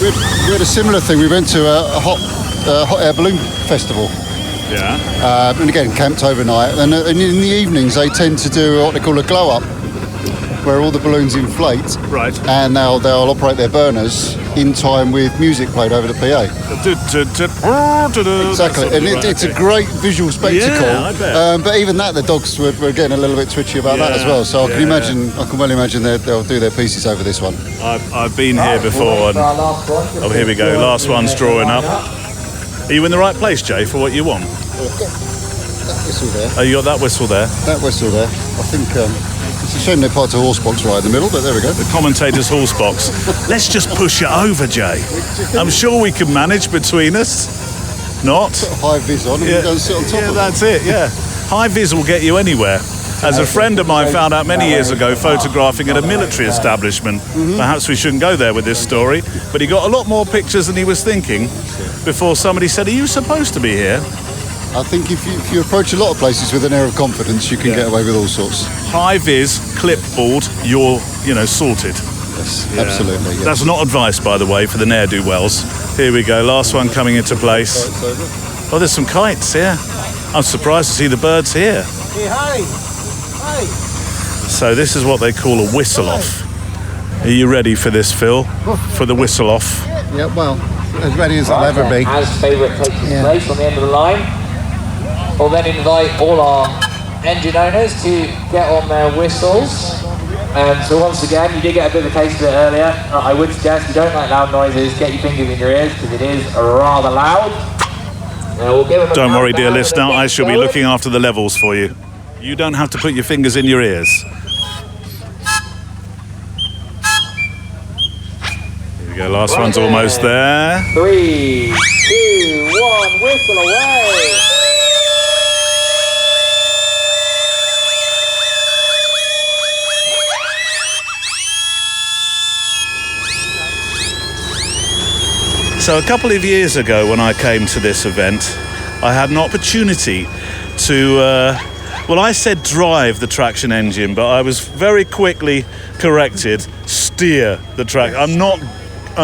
We had a similar thing. We went to a hot air balloon festival. Yeah. And again, camped overnight. And in the evenings, they tend to do what they call a glow up, where all the balloons inflate. Right. And they'll operate their burners in time with music played over the PA. Exactly. And it's a great visual spectacle. Yeah, I bet. But even that, the dogs were getting a little bit twitchy about that as well. So I can well imagine they'll do their pieces over this one. I've been here before. And, oh, here we go. Last one's drawing up. Are you in the right place, Jay, for what you want? That whistle there. Oh, you got that whistle there? That whistle there. I think it's a shame they're part of a horse box right in the middle, but there we go. The commentator's horse box. Let's just push it over, Jay. I'm sure we can manage between us. Not? Put a high vis on and you go sit on top of it. That's it, yeah. High vis will get you anywhere. As a friend of mine found out many years ago, photographing at a military establishment, perhaps we shouldn't go there with this story, but he got a lot more pictures than he was thinking before somebody said, are you supposed to be here? I think if you approach a lot of places with an air of confidence, you can get away with all sorts. High vis, clipboard, you're, sorted. Yes, absolutely. Yes. That's not advice, by the way, for the ne'er-do-wells. Here we go, last one coming into place. Oh, there's some kites, yeah. I'm surprised to see the birds here. Hey, hi. So this is what they call a whistle-off. Are you ready for this, Phil? For the whistle-off? Yeah, well, as ready as I'll ever be. As favourite takes its place on the end of the line, we'll then invite all our engine owners to get on their whistles. So once again, you did get a bit of a taste of it earlier. I would suggest if you don't like loud noises, get your fingers in your ears because it is rather loud. We'll give Don't worry, dear listener, I shall be looking after the levels for you. You don't have to put your fingers in your ears. Here we go, last one's almost there. 3, 2, 1, whistle away! So a couple of years ago when I came to this event, I had an opportunity to, I said drive the traction engine, but I was very quickly corrected, steer the track. I'm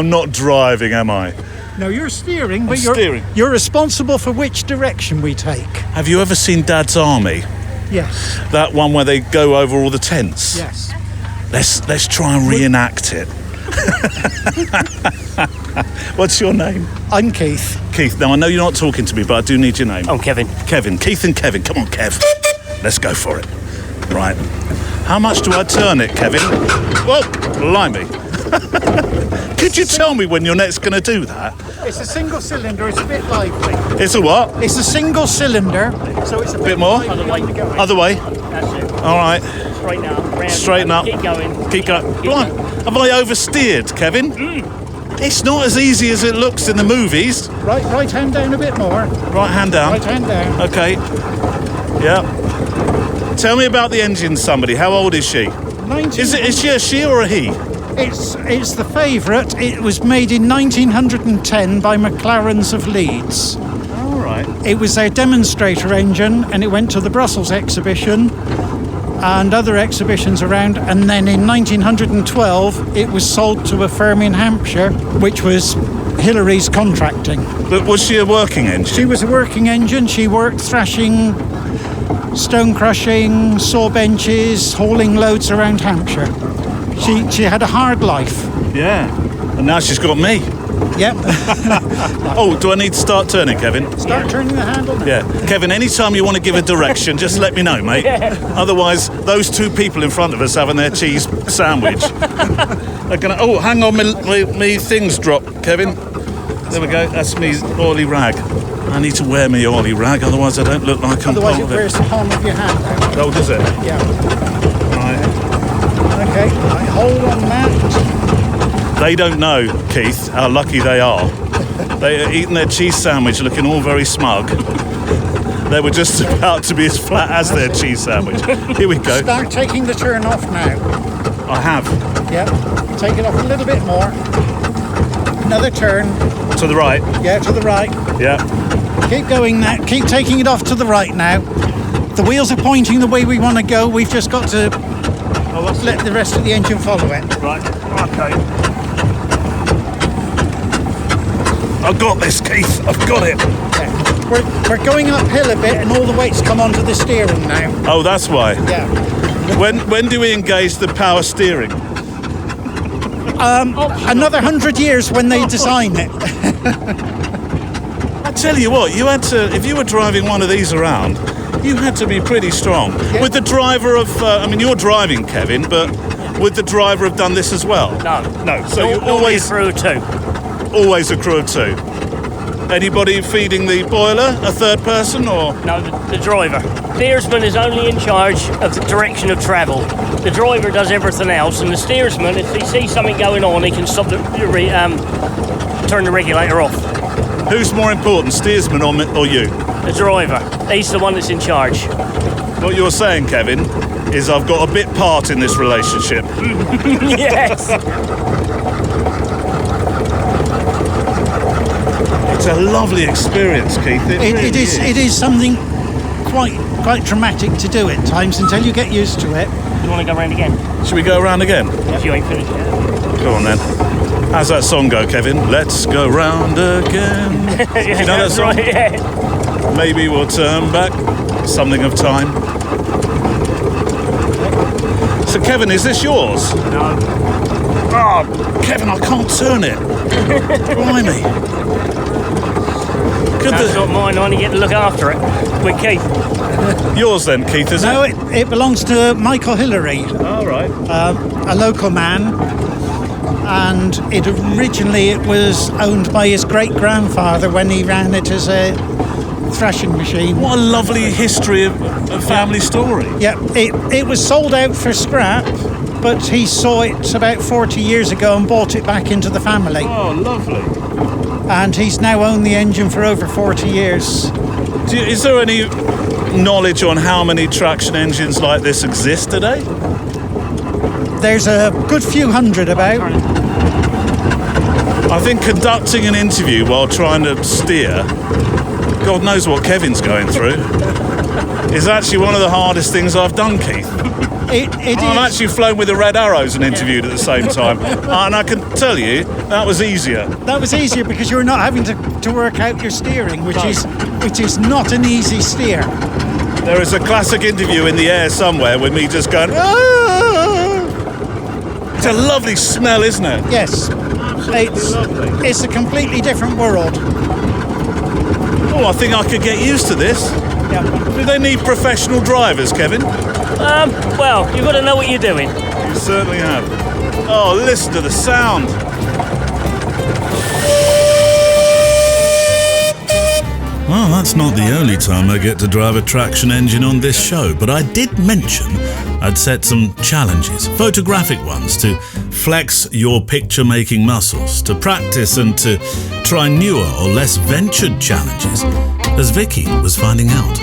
not driving, am I? No, you're steering, but steering. You're responsible for which direction we take. Have you ever seen Dad's Army? Yes. That one where they go over all the tents? Yes. Let's try and reenact it. What's your name? I'm Keith. Keith, now I know you're not talking to me, but I do need your name. I'm Kevin. Kevin. Keith and Kevin. Come on, Kev. Let's go for it. Right. How much do I turn it, Kevin? Whoa, blimey. Could you tell me when you're next going to do that? It's a single cylinder, it's a bit lively. It's a what? It's a single cylinder, so it's a bit more? Other way. That's it. All right. Straighten up. Round. Straighten up. Keep going. Keep going. Blimey. Have I oversteered, Kevin? It's not as easy as it looks in the movies. Right hand down a bit more. Right hand down? Right hand down. Okay. Yeah. Tell me about the engine, somebody. How old is she? 19. Is she a she or a he? It's the favourite. It was made in 1910 by McLaren's of Leeds. All right. It was their demonstrator engine, and it went to the Brussels exhibition and other exhibitions around, and then in 1912 it was sold to a firm in Hampshire, which was Hillary's Contracting. But was she a working engine? She was a working engine. She worked thrashing, stone crushing, saw benches, hauling loads around Hampshire. She had a hard life. Yeah, and now she's got me. Yep. Oh, do I need to start turning, Kevin? Start turning the handle now. Yeah. Kevin, anytime you want to give a direction, just let me know, mate. Otherwise, those two people in front of us having their cheese sandwich are going to... Oh, hang on, me things drop, Kevin. There we go. That's me oily rag. I need to wear my oily rag, otherwise I don't look like I'm Otherwise part it of it. wears the palm of your hand out. Oh, does it? Yeah. Right. Okay, right, hold on that. They don't know, Keith, how lucky they are. They are eating their cheese sandwich looking all very smug. They were just about to be as flat as their cheese sandwich. Here we go. Start taking the turn off now. I have. Yeah, take it off a little bit more. Another turn. To the right? Yeah, to the right. Yeah. Keep going now. Keep taking it off to the right now. The wheels are pointing the way we want to go. We've just got to let the rest of the engine follow it. Right, okay. I've got this, Keith. I've got it. Yeah. We're going uphill a bit and all the weight's come onto the steering now. Oh, that's why. Yeah. When do we engage the power steering? Another 100 years when they design it. I tell you what, you had to, if you were driving one of these around, you had to be pretty strong. Yeah. Would the driver of, you're driving, Kevin, but would the driver have done this as well? No. So you always a crew of two. Always a crew of two. Anybody feeding the boiler? A third person, or? No, the driver. Steersman is only in charge of the direction of travel. The driver does everything else, and the steersman, if he sees something going on, he can stop turn the regulator off. Who's more important, steersman or you? The driver. He's the one that's in charge. What you're saying, Kevin, is I've got a bit part in this relationship. Yes. It's a lovely experience, Keith. It is something quite dramatic to do at times until you get used to it. Do you want to go round again? Should we go around again? If you ain't finished yet. Go on then. How's that song go, Kevin? Let's go round again. Do you know that song? Right, yeah. Maybe we'll turn back. Something of time. So, Kevin, is this yours? No. Oh, Kevin, I can't turn it. Blimey. That's not mine. I only get to look after it with Keith. Yours then, Keith, is No, it? it belongs to Michael Hillary. All right. A local man. And originally it was owned by his great-grandfather when he ran it as a thrashing machine. What a lovely history of family story. Yeah, it was sold out for scrap, but he saw it about 40 years ago and bought it back into the family. Oh, lovely. And he's now owned the engine for over 40 years. Is there any knowledge on how many traction engines like this exist today? There's a good few hundred about. I think conducting an interview while trying to steer, God knows what Kevin's going through, is actually one of the hardest things I've done, Keith. I've actually flown with the Red Arrows and interviewed at the same time, and I can tell you that was easier. That was easier because you're not having to work out your steering, which is not an easy steer. There is a classic interview in the air somewhere with me just going, "Ah!" It's a lovely smell, isn't it? Yes. It's a completely different world. Oh, I think I could get used to this. Yeah. Do they need professional drivers, Kevin? Well, you've got to know what you're doing. You certainly have. Oh, listen to the sound. Well, that's not the only time I get to drive a traction engine on this show, but I did mention I'd set some challenges, photographic ones, to flex your picture-making muscles, to practice and to try newer or less ventured challenges, as Vicky was finding out.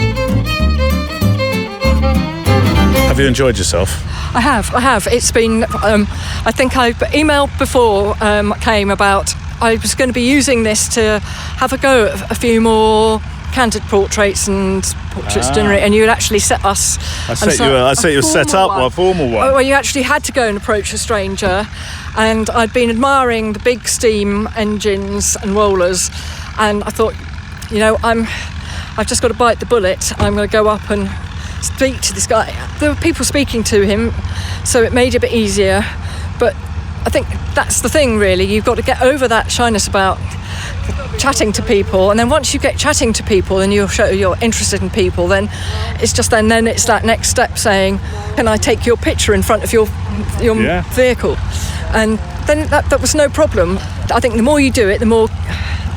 Have you enjoyed yourself? I have. It's been, I think I emailed before came about I was going to be using this to have a go at a few more candid portraits and portraits generally, and you would actually set us. I set you set up a formal one. Oh, well, you actually had to go and approach a stranger, and I'd been admiring the big steam engines and rollers, and I thought, I've just got to bite the bullet. I'm going to go up and speak to this guy. There were people speaking to him, so it made it a bit easier, but I think that's the thing, really. You've got to get over that shyness about chatting to people, and then once you get chatting to people and you show you're interested in people, then it's just then it's that next step saying, can I take your picture in front of your vehicle? And then that was no problem. I think the more you do it, the more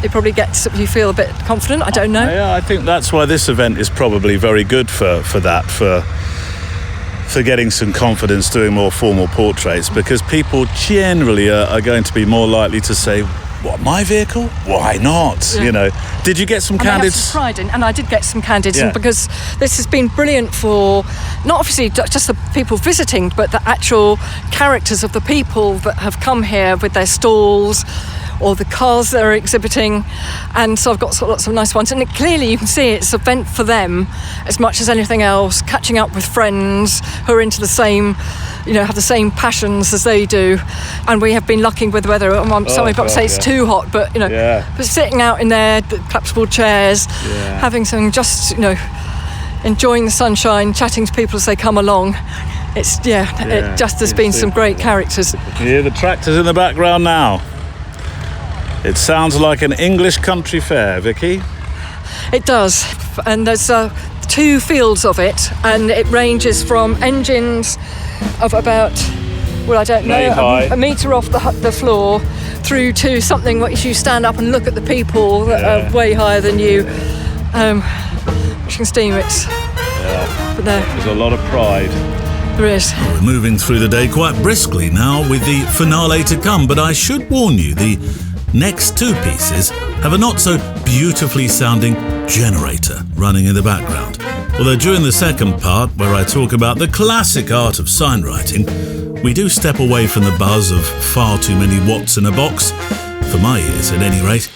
it probably you feel a bit confident. I don't know. Yeah, I think that's why this event is probably very good for for getting some confidence doing more formal portraits, because people generally are going to be more likely to say, what, my vehicle? Why not? Yeah. You know. Did you get some And I have candids? some pride in, and I did get some candids, Yeah. and because this has been brilliant for not obviously just the people visiting, but the actual characters of the people that have come here with their stalls or the cars they're exhibiting, and so I've got lots of nice ones, and clearly you can see it's an event for them as much as anything else, catching up with friends who are into the same, you know, have the same passions as they do. And we have been lucky with the weather. Some people say it's too hot, but you know, but sitting out in their collapsible chairs, having some, just, you know, enjoying the sunshine, chatting to people as they come along. It's it just has been some great characters. Yeah, the tractors in the background now. It sounds like an English country fair, Vicky. It does, and there's 2 fields of it, and it ranges from engines of about, well, I don't know, a metre off the floor, through to something which you stand up and look at the people that are way higher than you, which can steam it. But There's a lot of pride. There is. We're moving through the day quite briskly now with the finale to come, but I should warn you, the next 2 pieces have a not so beautifully sounding generator running in the background. Although during the second part, where I talk about the classic art of sign writing, we do step away from the buzz of far too many watts in a box, for my ears at any rate.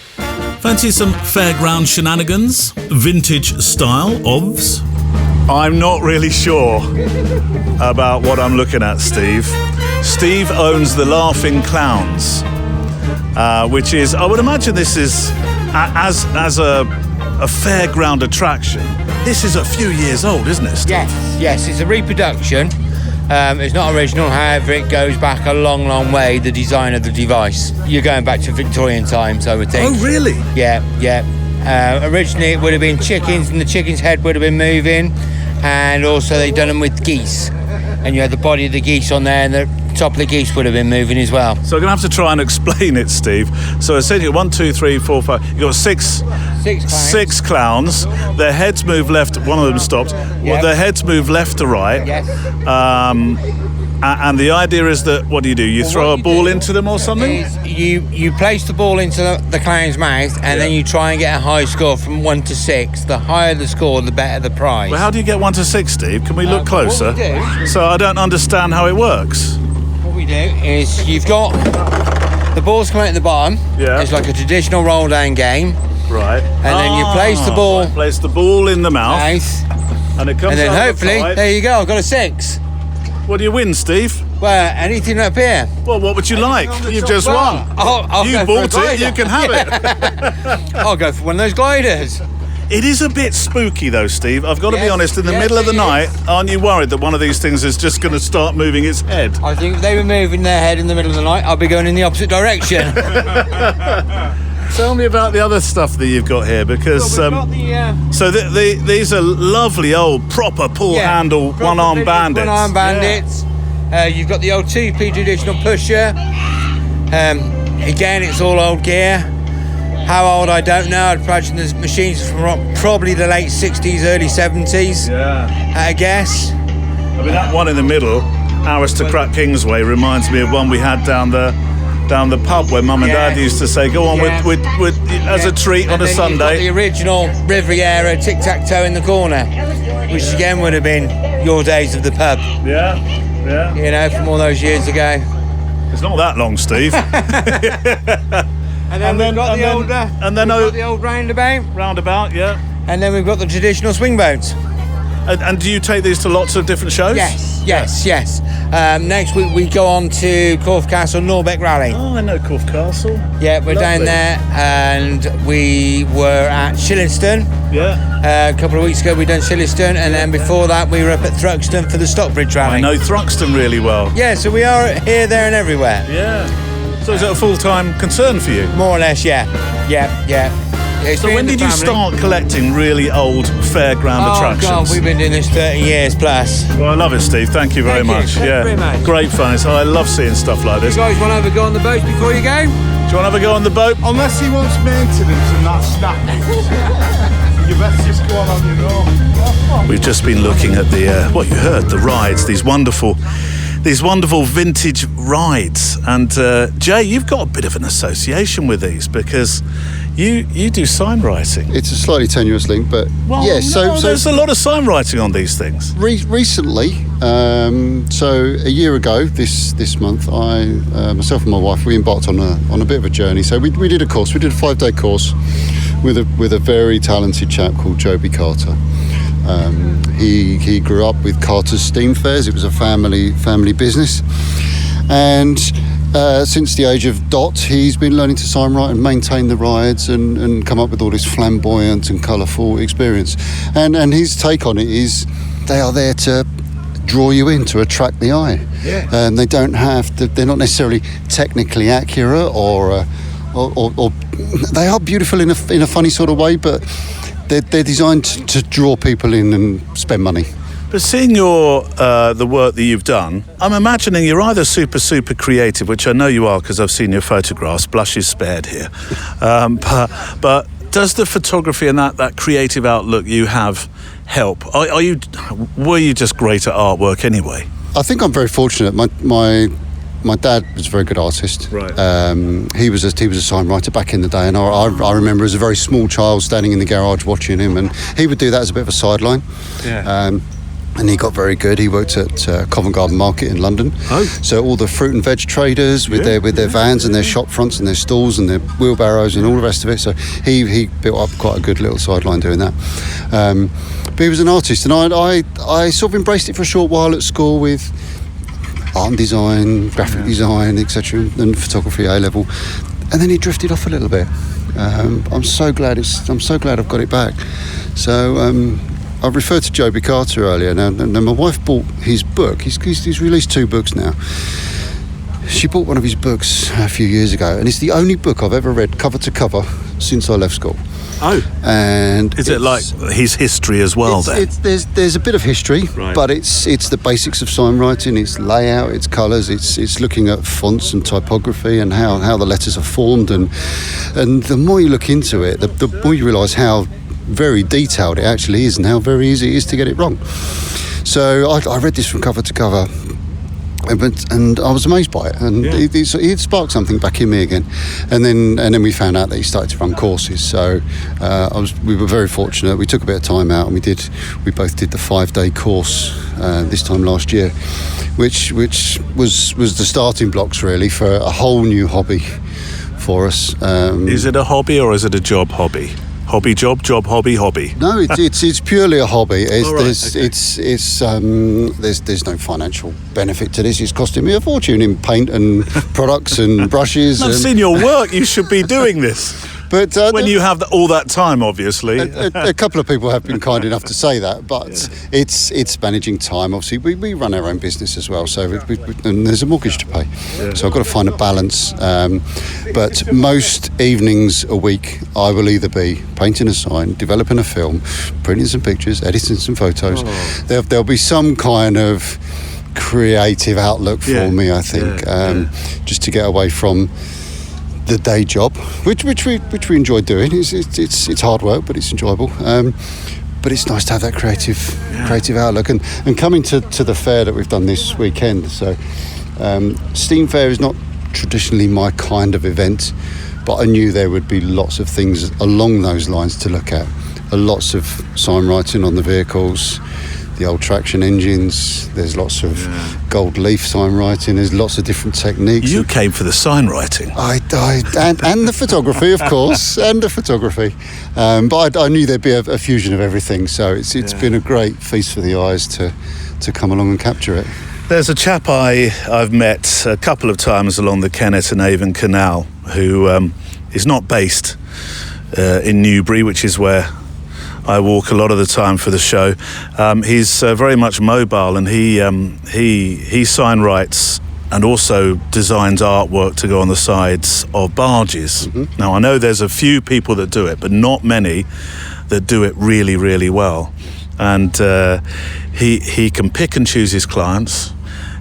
Fancy some fairground shenanigans? Vintage style ofs? I'm not really sure about what I'm looking at, Steve. Steve owns the Laughing Clowns, which is, I would imagine this is, as a fairground attraction, this is a few years old, isn't it, Steve? Yes, it's a reproduction. It's not original, however, it goes back a long, long way, the design of the device. You're going back to Victorian times, I would think. Oh, really? Yeah. Originally, it would have been chickens, and the chicken's head would have been moving, and also they've done them with geese. And you had the body of the geese on there, and the top of the geese would have been moving as well. So I'm going to have to try and explain it, Steve. So essentially, 1, 2, 3, 4, 5. You've got six clowns. Their heads move left. One of them stopped. Well, their heads move left to right. Yes. And the idea is that, what do? You throw a ball into them or something? You place the ball into the clown's mouth, and then you try and get a high score from 1 to 6. The higher the score, the better the prize. Well, how do you get 1 to 6, Steve? Can we look closer? What we do, so I don't understand how it works. What we do is you've got the balls come out at the bottom. Yeah. It's like a traditional roll down game. Right. And then you place the ball. Right, place the ball in the mouth. And it comes and then out hopefully, the there you go, I've got a 6. What do you win, Steve? Well, anything up here. Well, what would you like? You've just won. I'll You go bought for a it, you glider. can have it. I'll go for one of those gliders. It is a bit spooky though, Steve. I've got to be honest, in the middle of the night, aren't you worried that one of these things is just going to start moving its head? I think if they were moving their head in the middle of the night, I'll be going in the opposite direction. Tell me about the other stuff that you've got here, because so these are lovely old proper pull handle one-arm bandits. One-arm bandits. You've got the old 2P traditional pusher. Again, it's all old gear. How old, I don't know. I'd imagine the machines from probably the late 60s, early 70s. I guess. I mean, that one in the middle, Aristocrat Kingsway, reminds me of one we had down the pub where Mum and Dad used to say, "Go on with as a treat on a Sunday." You've got the original Riviera tic-tac-toe in the corner, which again would have been your days of the pub. Yeah. You know, from all those years ago. It's not that long, Steve. And then we've got the old roundabout. Roundabout, yeah. And then we've got the traditional swing boats. And do you take these to lots of different shows? Yes. Next week we go on to Corfe Castle Norbeck Rally. Oh, I know Corfe Castle. Yeah, we're down there, and we were at Shillingston. Yeah. A couple of weeks ago we done Shillingston, and then before that we were up at Thruxton for the Stockbridge Rally. I know Thruxton really well. Yeah, so we are here, there, and everywhere. Yeah. So is it a full-time concern for you? More or less, yeah. So when did you start collecting really old fairground attractions? Oh God, we've been doing this 30 years plus. Well, I love it, Steve. Thank you very much. Thank you very much. Great fun. I love seeing stuff like this. You guys want to have a go on the boat before you go? Do you want to have a go on the boat? Unless he wants maintenance and that's snappy. You best just go on your own. We've just been looking at the what you heard, the rides, these wonderful vintage rides. And Jay, you've got a bit of an association with these because you do sign writing. It's a slightly tenuous link, but yeah. So there's a lot of sign writing on these things. Recently, so a year ago this month, I myself and my wife, we embarked on a bit of a journey. So we did a course. We did a 5-day course with a very talented chap called Joby Carter. He grew up with Carter's Steam Fairs. It was a family business, and since the age of dot, he's been learning to sign write and maintain the rides and come up with all this flamboyant and colourful experience. And his take on it is they are there to draw you in, to attract the eye. Yeah. And they don't have to, they're not necessarily technically accurate or they are beautiful in a funny sort of way, but they're designed to draw people in and spend money. But seeing the work that you've done, I'm imagining you're either super creative, which I know you are because I've seen your photographs, blushes spared here. But does the photography and that creative outlook you have help? Were you just great at artwork anyway? I think I'm very fortunate. My dad was a very good artist. Right. He was a sign writer back in the day, and I remember as a very small child standing in the garage watching him, and he would do that as a bit of a sideline. Yeah. And he got very good. He worked at Covent Garden Market in London. Oh. So all the fruit and veg traders with their vans and their shop fronts and their stalls and their wheelbarrows and all the rest of it. So he built up quite a good little sideline doing that. But he was an artist, and I sort of embraced it for a short while at school with art and design, graphic design, etc., and photography A level. And then he drifted off a little bit. I'm so glad I've got it back. So. I referred to Joby Carter earlier. Now my wife bought his book. He's released 2 books now. She bought one of his books a few years ago, and it's the only book I've ever read cover to cover since I left school. Oh. And is it like his history as well then? There's a bit of history, right. But it's the basics of sign writing, it's layout, it's colours, it's looking at fonts and typography and how the letters are formed, and the more you look into it, the more you realise how very detailed it actually is and how very easy it is to get it wrong. So I read this from cover to cover, and I was amazed by it, and it sparked something back in me again. And then we found out that he started to run courses. So we were very fortunate. We took a bit of time out, and we both did the 5-day course this time last year, which was the starting blocks really for a whole new hobby for us. Is it a hobby or is it a job hobby? Hobby, job, hobby. No, it's purely a hobby. There's no financial benefit to this. It's costing me a fortune in paint and products and brushes. I've seen your work. You should be doing this. But when you have all that time, obviously. A couple of people have been kind enough to say that, but it's managing time. Obviously, we run our own business as well, so and there's a mortgage to pay. Yeah. So I've got to find a balance. But most evenings a week, I will either be painting a sign, developing a film, printing some pictures, editing some photos. Oh. There'll be some kind of creative outlook for me, I think, just to get away from the day job, which we enjoy doing. It's hard work, but it's enjoyable. But it's nice to have that creative outlook. And coming to the fair that we've done this weekend. So Steam Fair is not traditionally my kind of event, but I knew there would be lots of things along those lines to look at. Lots of sign writing on the vehicles, the old traction engines. There's lots of gold leaf sign writing. There's lots of different techniques. You came for the sign writing. And the photography, of course, and the photography. But I knew there'd be a fusion of everything. So it's been a great feast for the eyes to come along and capture it. There's a chap I've met a couple of times along the Kennet and Avon Canal who is not based in Newbury, which is where I walk a lot of the time for the show. He's very much mobile, and he sign writes and also designs artwork to go on the sides of barges. Mm-hmm. Now I know there's a few people that do it, but not many that do it really, really well. And he can pick and choose his clients.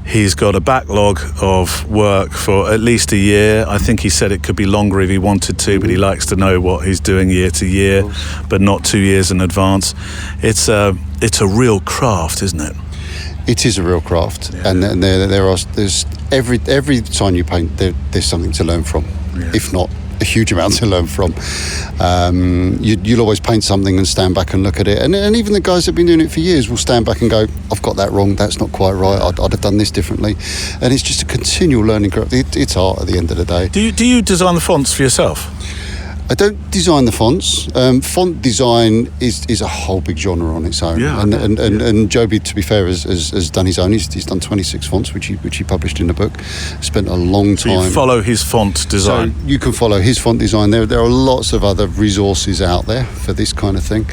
He's got a backlog of work for at least a year. I think he said it could be longer if he wanted to, but he likes to know what he's doing year to year, but not 2 years in advance. It's a real craft, isn't it? It is a real craft, and there's every time you paint, there's something to learn from, if not a huge amount to learn from. You'll always paint something and stand back and look at it, and even the guys that have been doing it for years will stand back and go, I've got that wrong, that's not quite right, I'd have done this differently. And it's just a continual learning curve. It's art at the end of the day. Do you design the fonts for yourself? I don't design the fonts. Font design is a whole big genre on its own. Yeah, and Joby, to be fair, has done his own. He's done 26 fonts, which he published in the book. Spent a long time. So you follow his font design. So you can follow his font design. There are lots of other resources out there for this kind of thing.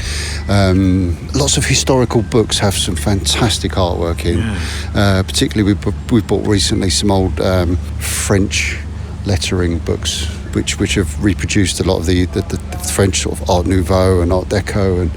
Lots of historical books have some fantastic artwork in. Yeah. Particularly, we bought recently some old French lettering books, which have reproduced a lot of the French sort of Art Nouveau and Art Deco and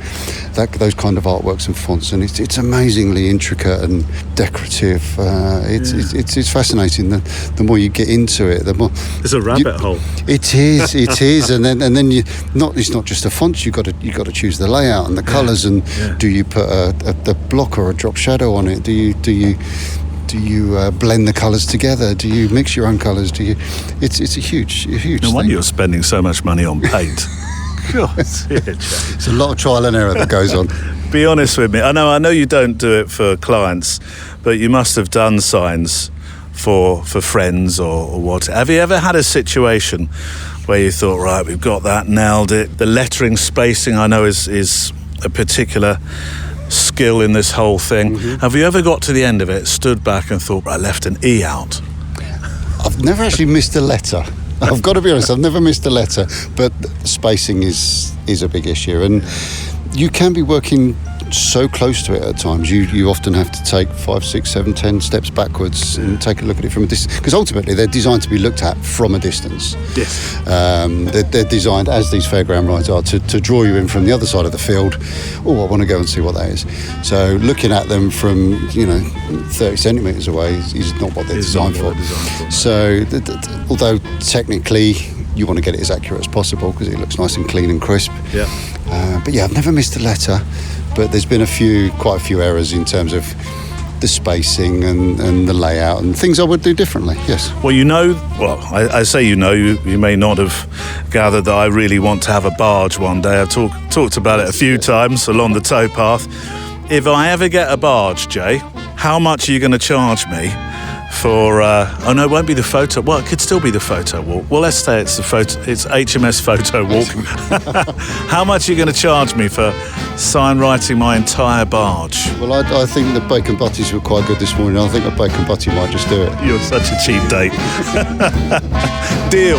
those kind of artworks and fonts, and it's amazingly intricate and decorative. It's fascinating. The more you get into it, the more it's a rabbit hole. It is, and then it's not just the fonts. You got to choose the layout and the colours, and do you put a block or a drop shadow on it? Do you blend the colours together? Do you mix your own colours? It's a huge No wonder thing. you're spending so much money on paint. God, it's a lot of trial and error that goes on. Be honest with me. I know you don't do it for clients, but you must have done signs for friends or what. Have you ever had a situation where you thought, right, we've got that, nailed it? The lettering spacing, I know, is a particular skill in this whole thing. Mm-hmm. Have you ever got to the end of it, stood back and thought, I left an E out? I've never actually missed a letter. I've got to be honest, I've never missed a letter, but spacing is a big issue, and you can be working so close to it at times. You often have to take 5, 6, 7, 10 steps backwards and take a look at it from a distance, because ultimately they're designed to be looked at from a distance. Yes. They're designed, as these fairground rides are, to draw you in from the other side of the field. Oh, I want to go and see what that is. So looking at them from 30 centimetres away is not what they're designed for. So although technically you want to get it as accurate as possible because it looks nice and clean and crisp. Yeah. But I've never missed a letter, but there's been quite a few errors in terms of the spacing and the layout and things I would do differently. Yes. Well, I say you may not have gathered that I really want to have a barge one day. I've talked about it a few times along the towpath. If I ever get a barge, Jay, how much are you going to charge me for? It won't be the photo. Well, it could still be the Photowalk. Well, let's say it's HMS Photowalk. How much are you going to charge me for sign writing my entire barge? Well, I think the bacon butties were quite good this morning. I think a bacon butty might just do it. You're such a cheap date. Deal.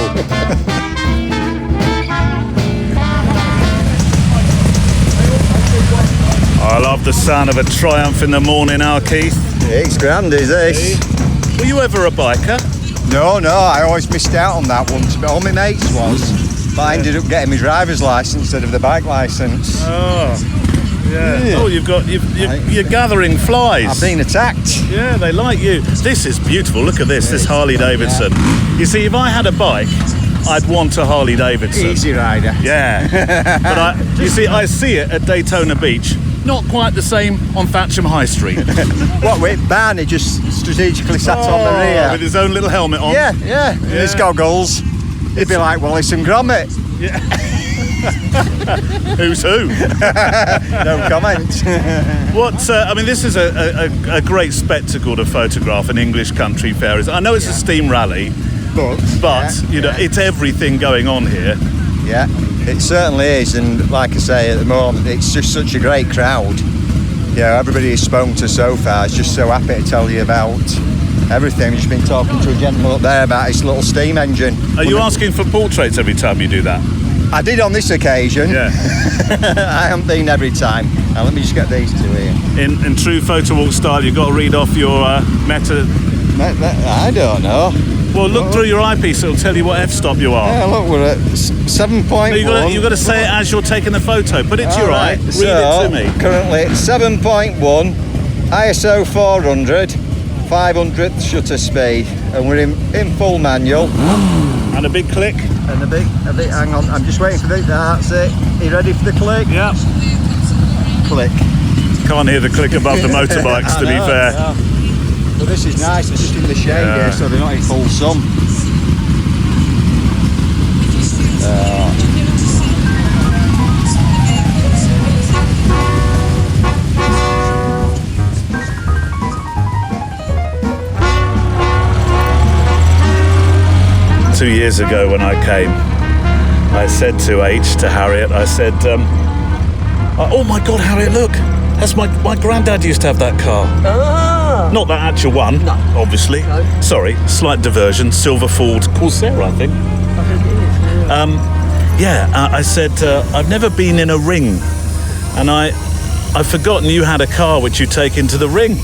I love the sound of a Triumph in the morning hour, Keith. It's grand, is this? Were you ever a biker? No, I always missed out on that one. But all my mates was. But I ended up getting my driver's licence instead of the bike licence. Oh, yeah. Oh, you're gathering flies. I've been attacked. Yeah, they like you. This is beautiful. Look at this Harley Davidson. Yeah. You see, if I had a bike, I'd want a Harley Davidson. Easy rider. Yeah. But I see it at Daytona Beach. Not quite the same on Thatcham High Street. What, with Barney just strategically sat on the rear? With his own little helmet on. Yeah. And his goggles. He'd be like Wallace and Gromit. Yeah. Who's who? No comment. This is a great spectacle to photograph an English country fair. I know it's a steam rally, but it's everything going on here. Yeah, it certainly is, and like I say, at the moment it's just such a great crowd. Everybody who's spoken to so far is just so happy to tell you about everything. I've just been talking to a gentleman up there about his little steam engine. Are you asking for portraits every time you do that? I did on this occasion. Yeah. I haven't been every time. Now let me just get these two here. In true Photowalk style, you've got to read off your meta. I don't know. Well, look through your eyepiece, it'll tell you what f-stop you are. Yeah, look, we're at 7.1. You've got to say it as you're taking the photo. Put it to your eye, read it to me. Currently 7.1, ISO 400, 500th shutter speed, and we're in full manual. And a big click. And a big, hang on, I'm just waiting for that's it. Are you ready for the click? Yeah. Click. Can't hear the click above the motorbikes, to be fair. Yeah. But this is nice, it's just in the shade here, so they're not in full sun. 2 years ago when I came, I said to Harriet, I said, oh my God, Harriet, look, that's my granddad used to have that car. Ah. Not that actual one, No. obviously. No. Sorry, slight diversion, silver Ford Corsair, I think. I said, I've never been in a ring, and I've forgotten you had a car which you take into the ring.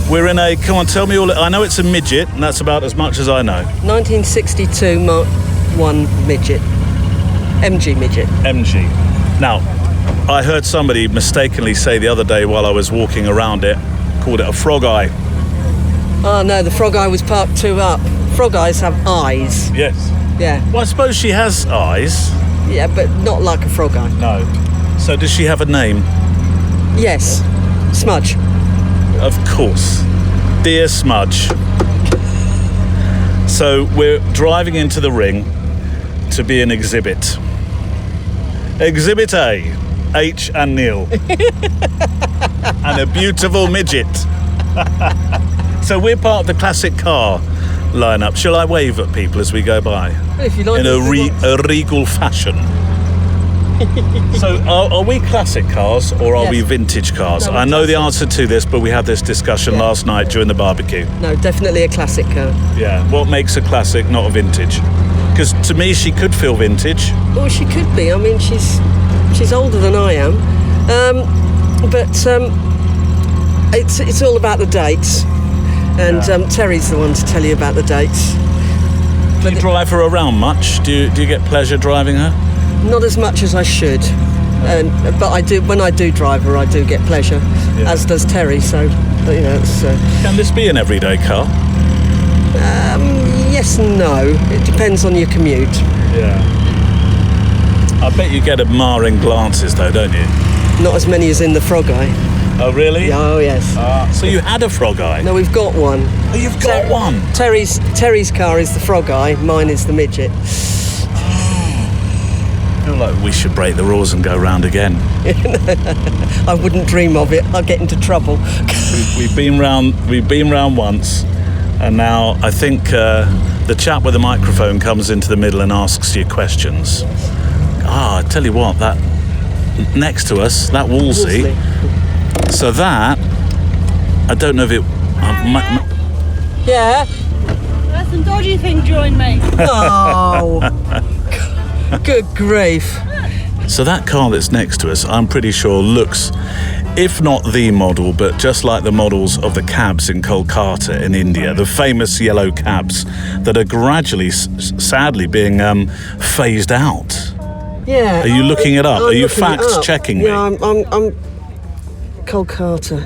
We're in a, come on, tell me all, I know it's a midget, and that's about as much as I know. 1962 Mark 1 midget. MG midget. MG. Now, I heard somebody mistakenly say the other day while I was walking around it, called it a frog eye. Oh no, the frog eye was parked 2 up. Frog eyes have eyes. Yes. Yeah. Well, I suppose she has eyes. Yeah, but not like a frog eye. No. So does she have a name? Yes. Smudge. Of course. Dear Smudge. So we're driving into the ring to be an exhibit. Exhibit A, H and Neil. And a beautiful midget. So we're part of the classic car lineup. Shall I wave at people as we go by? If you like. In a regal fashion. So are we classic cars or are we vintage cars? No, I know the answer to this, but we had this discussion last night during the barbecue. No, definitely a classic car. Yeah. What makes a classic, not a vintage? Because to me, she could feel vintage. Well, she could be. I mean, she's older than I am, but it's all about the dates, and Terry's the one to tell you about the dates. Do you drive her around much? Do you get pleasure driving her? Not as much as I should, but I do. When I do drive her, I do get pleasure, as does Terry. So, you know, it's. Can this be an everyday car? Yes and no. It depends on your commute. Yeah. I bet you get admiring glances, though, don't you? Not as many as in the frog eye. Oh, really? Oh, yes. So you had a frog eye? No, we've got one. Oh, you've got one? Terry's car is the frog eye. Mine is the midget. I feel like we should break the rules and go round again. I wouldn't dream of it. I'll get into trouble. We've been round once, and now I think the chap with the microphone comes into the middle and asks you questions. I tell you what, that next to us, that Wolsey. So that, I don't know if it. Yeah. That's some dodgy thing joined me. Oh. Good grief. So that car that's next to us, I'm pretty sure looks, if not the model, but just like the models of the cabs in Kolkata in India, the famous yellow cabs that are gradually, sadly, being phased out. Yeah. Are you looking it up? I'm Are you looking it fact up. checking me? Yeah, I'm Kolkata.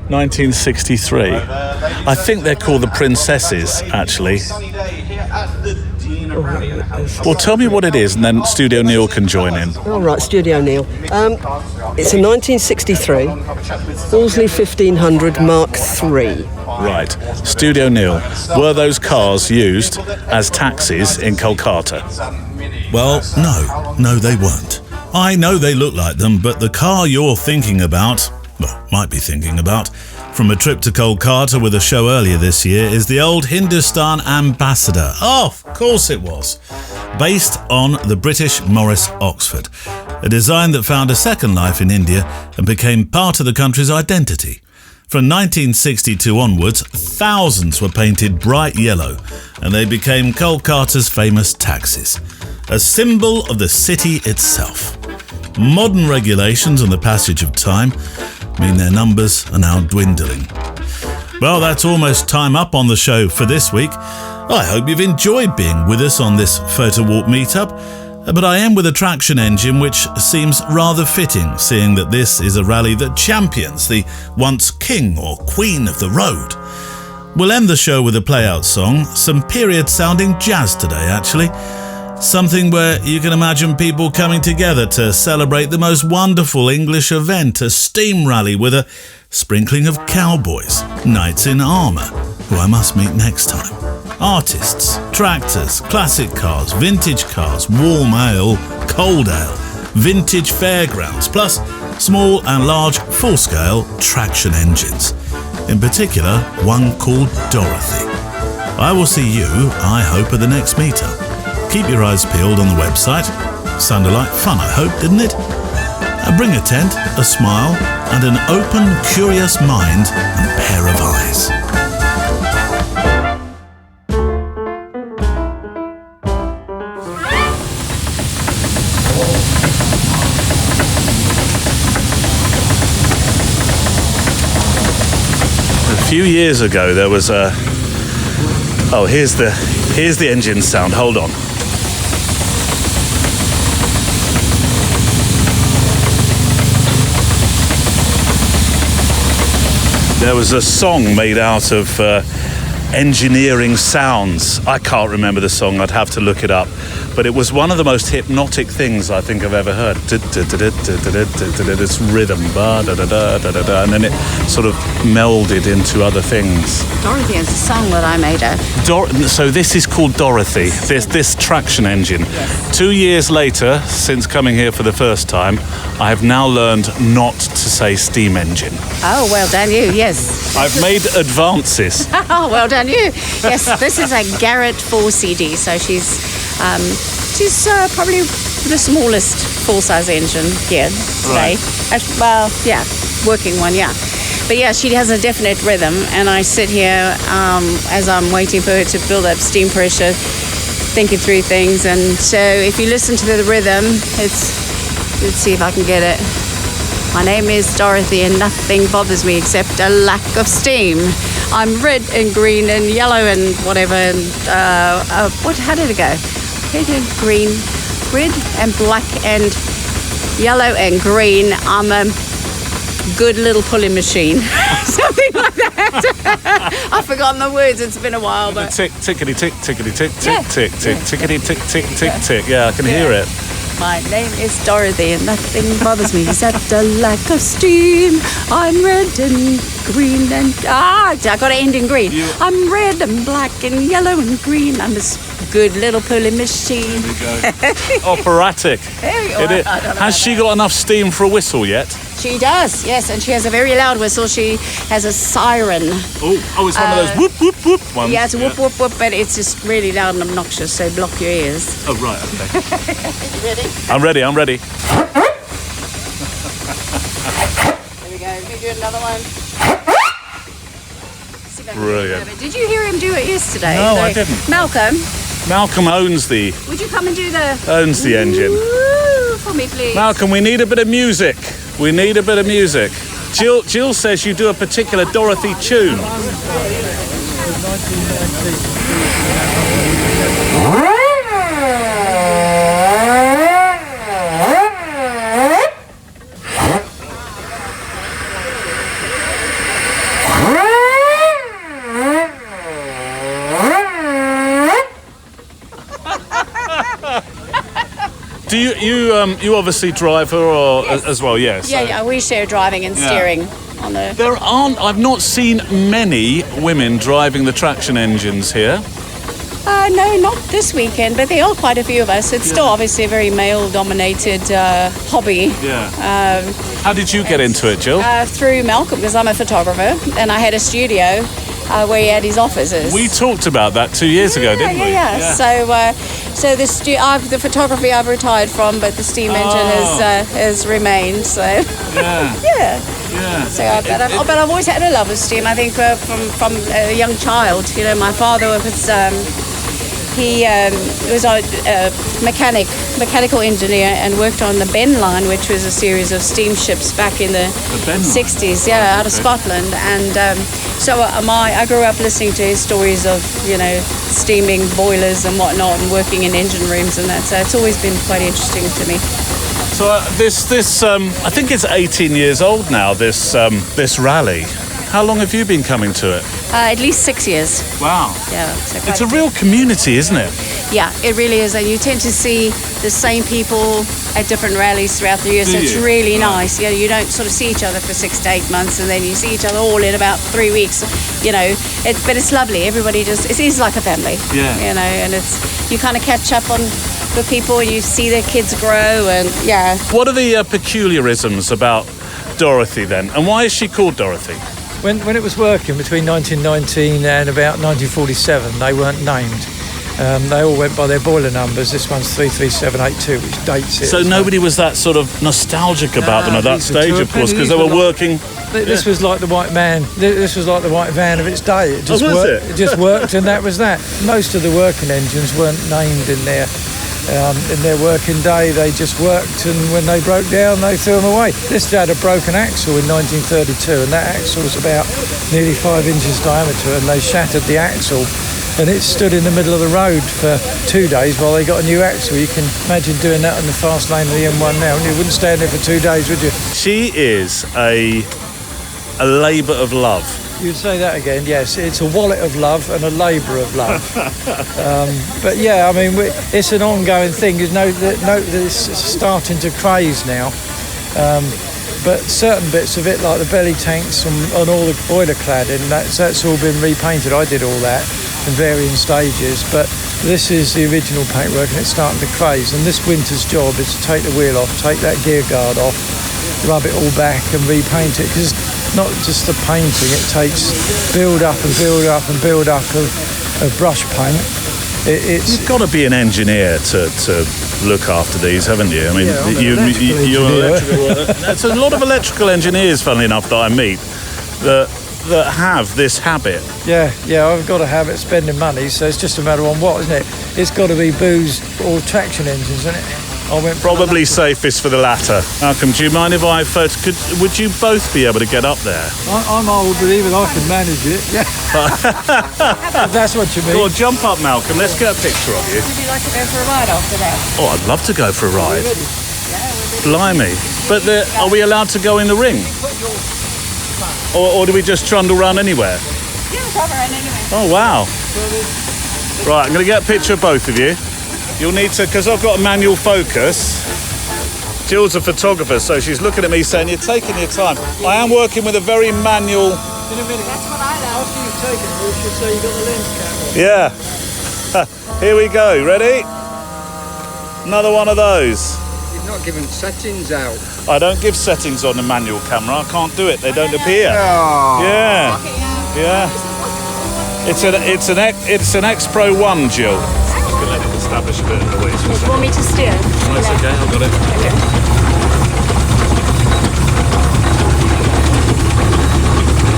1963. I think they're called the Princesses, actually. Well, tell me what it is, and then Studio Neil can join in. All right, Studio Neil. It's a 1963 Wolseley 1500 Mark III. Right. Studio Neil, were those cars used as taxis in Kolkata? Well, no, they weren't. I know they look like them, but the car you're thinking about, well, might be thinking about, from a trip to Kolkata with a show earlier this year is the old Hindustan Ambassador. Oh, of course it was. Based on the British Morris Oxford, a design that found a second life in India and became part of the country's identity. From 1962 onwards, thousands were painted bright yellow, and they became Kolkata's famous taxis, a symbol of the city itself. Modern regulations and the passage of time mean their numbers are now dwindling. Well, that's almost time up on the show for this week. I hope you've enjoyed being with us on this Photowalk meetup, But I am with a traction engine, which seems rather fitting, seeing that this is a rally that champions the once king or queen of the road. We'll end the show with a play-out song, some period-sounding jazz today, actually. Something where you can imagine people coming together to celebrate the most wonderful English event, a steam rally with a sprinkling of cowboys, knights in armour, who I must meet next time. Artists, tractors, classic cars, vintage cars, warm ale, cold ale, vintage fairgrounds, plus small and large full-scale traction engines. In particular, one called Dorothy. I will see you, I hope, at the next meetup. Keep your eyes peeled on the website. Sounded like fun, I hope, didn't it? Bring a tent, a smile, and an open, curious mind and pair of eyes. A few years ago there was a... Oh, here's the engine sound. Hold on. There was a song made out of engineering sounds. I can't remember the song, I'd have to look it up. But it was one of the most hypnotic things I think I've ever heard. This rhythm, and then it sort of melded into other things. Dorothy is a song that I made up. So this is called Dorothy, this traction engine. Yes. 2 years later, since coming here for the first time, I have now learned not to say steam engine. Oh, well done you, yes. I've made advances. Oh, well done you. Yes, this is a Garrett 4CD, so she's probably the smallest full-size engine here today. Right. Well, yeah, working one, yeah. But yeah, she has a definite rhythm, and I sit here as I'm waiting for her to build up steam pressure, thinking through things. And so if you listen to the rhythm, let's see if I can get it. My name is Dorothy, and nothing bothers me except a lack of steam. I'm red and green and yellow and whatever. And how did it go? Red and green, red and black and yellow and green. I'm a good little pulling machine. Something like that. I've forgotten the words. It's been a while, but tick, tickety tick, tickety tick, tick, Yeah. tick, tick, tickety tick, tick, tick, tick. Yeah, I can hear it. my name is Dorothy, and nothing bothers me except a lack of steam. I'm red and green and I got to end in green. I'm red and black and yellow and green. I'm a good little pulling machine. Operatic. It is. Has she got enough steam for a whistle yet? She does, yes, and she has a very loud whistle. She has a siren. Oh, it's one of those whoop, whoop, whoop ones. Yeah, it's a whoop, whoop, whoop, but it's just really loud and obnoxious, so block your ears. Oh, right, okay. You ready? I'm ready. There we go. Let me do another one. Brilliant. Did you hear him do it yesterday? No, I didn't. Malcolm, owns the engine. Woo, for me, please. Malcolm, we need a bit of music. Jill says you do a particular Dorothy tune. Do you obviously drive her or Yes. as well? Yes. Yeah, we share driving and steering on the. I've not seen many women driving the traction engines here. No, not this weekend, but there are quite a few of us. It's still obviously a very male-dominated hobby. Yeah. How did you get into it, Jill? Through Malcolm, because I'm a photographer, and I had a studio where he had his offices. We talked about that 2 years ago, didn't we? Yeah. So the photography I've retired from, but the steam engine has remained. So yeah. So, but I've always had a love of steam. I think from a young child. You know, my father was He was a mechanical engineer, and worked on the Ben line, which was a series of steamships back in the 60s, out of Scotland. And so I grew up listening to his stories of, steaming boilers and whatnot, and working in engine rooms and that. So it's always been quite interesting to me. So this I think it's 18 years old now, this rally. How long have you been coming to it? At least 6 years. Wow. Yeah. It's a real community, isn't it? Yeah, it really is. And you tend to see the same people at different rallies throughout the year. So it's really nice. You don't sort of see each other for 6 to 8 months, and then you see each other all in about 3 weeks. But it's lovely. Everybody it is like a family. Yeah. And you kind of catch up on the people, and you see their kids grow, and yeah. What are the peculiarisms about Dorothy then? And why is she called Dorothy? When it was working between 1919 and about 1947, they weren't named. They all went by their boiler numbers. This one's 33782, which dates it. So nobody was that sort of nostalgic about them at that stage, of course, because they were working. This was like the white man. This was like the white van of its day. It just worked. It just worked, and that was that. Most of the working engines weren't named in their working day. They just worked, and when they broke down, they threw them away. This had a broken axle in 1932, and that axle was about nearly 5 inches diameter, and they shattered the axle, and it stood in the middle of the road for 2 days while they got a new axle. You can imagine doing that on the fast lane of the M1 now, and you wouldn't stand there for 2 days, would you? She is a labour of love. You'd say that again, yes. It's a wallet of love and a labour of love. But yeah, I mean, it's an ongoing thing. There's it's starting to craze now. But certain bits of it, like the belly tanks on all the boiler cladding, that's all been repainted. I did all that in varying stages. But this is the original paintwork, and it's starting to craze. And this winter's job is to take the wheel off, take that gear guard off, rub it all back and repaint it, because not just the painting, it takes build up of brush paint. You've got to be an engineer to look after these, haven't you? I mean, you're electrical. There's a lot of electrical engineers, funnily enough, that I meet that have this habit. Yeah, I've got a habit of spending money, so it's just a matter on what, isn't it? It's got to be booze or traction engines, isn't it? Probably safest for the latter. Malcolm, do you mind if I would you both be able to get up there? I'm old, but even I can manage it. Yeah. If that's what you mean. Go on, jump up, Malcolm. Let's get a picture of you. Would you like to go for a ride after that? Oh, I'd love to go for a ride. Blimey. But are we allowed to go in the ring? Or do we just trundle around anywhere? Yeah, trundle around anywhere. Oh, wow. Right, I'm going to get a picture of both of you. You'll need to, because I've got a manual focus. Jill's a photographer, so she's looking at me saying, you're taking your time. I am working with a very manual... In a minute. That's what I know. After you've taken it, you should say you've got the lens camera. Yeah. Here we go. Ready? Another one of those. You've not given settings out. I don't give settings on the manual camera. I can't do it. They don't appear. Oh. Yeah. It's an X Pro 1, Jill. Let it establish a bit of the way. Do you want me to steer? Oh, it's okay, I've got it.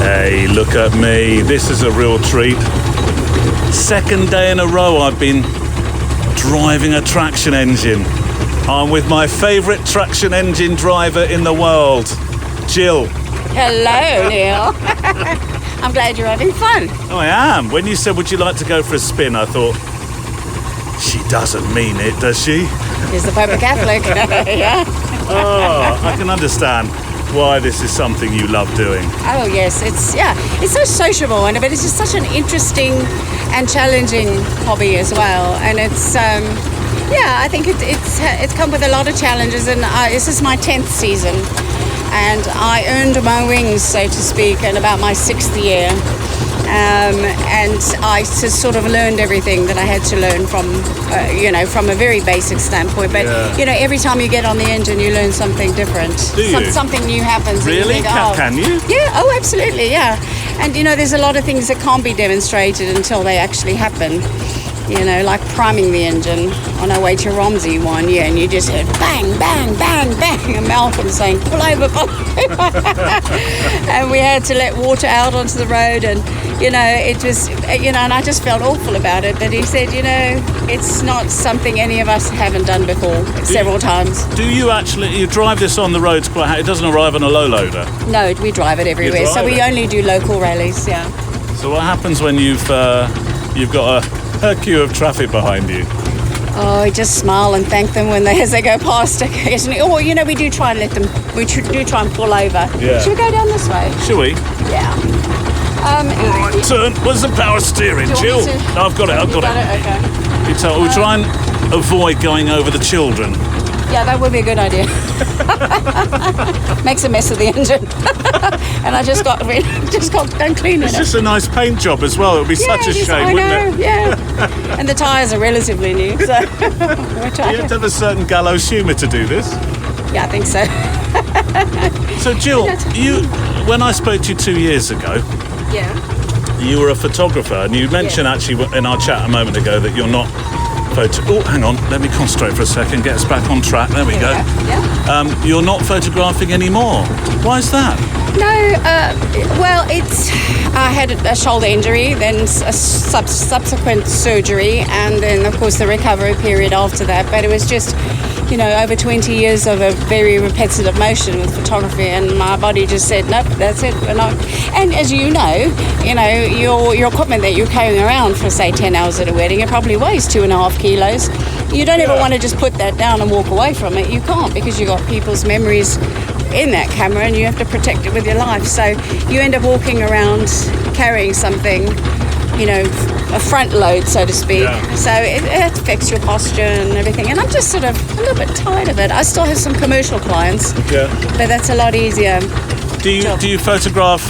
Hey, look at me. This is a real treat. Second day in a row I've been driving a traction engine. I'm with my favourite traction engine driver in the world, Jill. Hello, Neil. I'm glad you're having fun. Oh, I am. When you said, would you like to go for a spin, I thought, she doesn't mean it, does she? She's the Pope Catholic. Yeah. Oh, I can understand why this is something you love doing. Oh yes, it's so sociable, but it's just such an interesting and challenging hobby as well. And it's I think it's come with a lot of challenges. And this is my 10th season, and I earned my wings, so to speak, in about my 6th year. And I sort of learned everything that I had to learn from a very basic standpoint. But, every time you get on the engine, you learn something different. Do you? Something new happens. Really? And you think, Can you? Yeah, oh, absolutely, yeah. And, there's a lot of things that can't be demonstrated until they actually happen. you know, like priming the engine on our way to Romsey one year, and you just heard bang, bang, bang, bang, and Malcolm saying, pull over, pull over. And we had to let water out onto the road, and, you know, it was, you know, and I just felt awful about it. But he said, you know, it's not something any of us haven't done before several times. Do you drive this on the roads quite? It doesn't arrive on a low loader? No, we drive it everywhere. So we only do local rallies, yeah. So what happens when you've got a queue of traffic behind you? Oh, I just smile and thank them as they go past occasionally. Or, you know, we do try and do try and pull over. Yeah. Should we go down this way? Shall we? Yeah. Right, turn. Where's the power steering, Jill? No, I've got it. Okay. We'll try and avoid going over the children. Yeah, that would be a good idea. Makes a mess of the engine. And I just got done cleaning it. It's just a nice paint job as well. It would be such a shame, wouldn't it? Yeah. And the tyres are relatively new, so we're trying. You have to have a certain gallows humour to do this. Yeah, I think so. So, Jill, when I spoke to you 2 years ago, you were a photographer, and you mentioned actually in our chat a moment ago that you're not Oh, hang on. Let me concentrate for a second. Get us back on track. There we go. Yeah. You're not photographing anymore. Why is that? No, well, I had a shoulder injury, then a subsequent surgery, and then, of course, the recovery period after that. But it was just, you know, over 20 years of a very repetitive motion with photography, and my body just said, nope, that's it, we're not. And as you know, your equipment that you're carrying around for, say, 10 hours at a wedding, it probably weighs 2.5 kilos. You don't ever want to just put that down and walk away from it. You can't, because you've got people's memories in that camera, and you have to protect it with your life. So you end up walking around carrying something, you know, a front load, so to speak. Yeah. So it affects your posture and everything. And I'm just sort of a little bit tired of it. I still have some commercial clients, but that's a lot easier. Do you photograph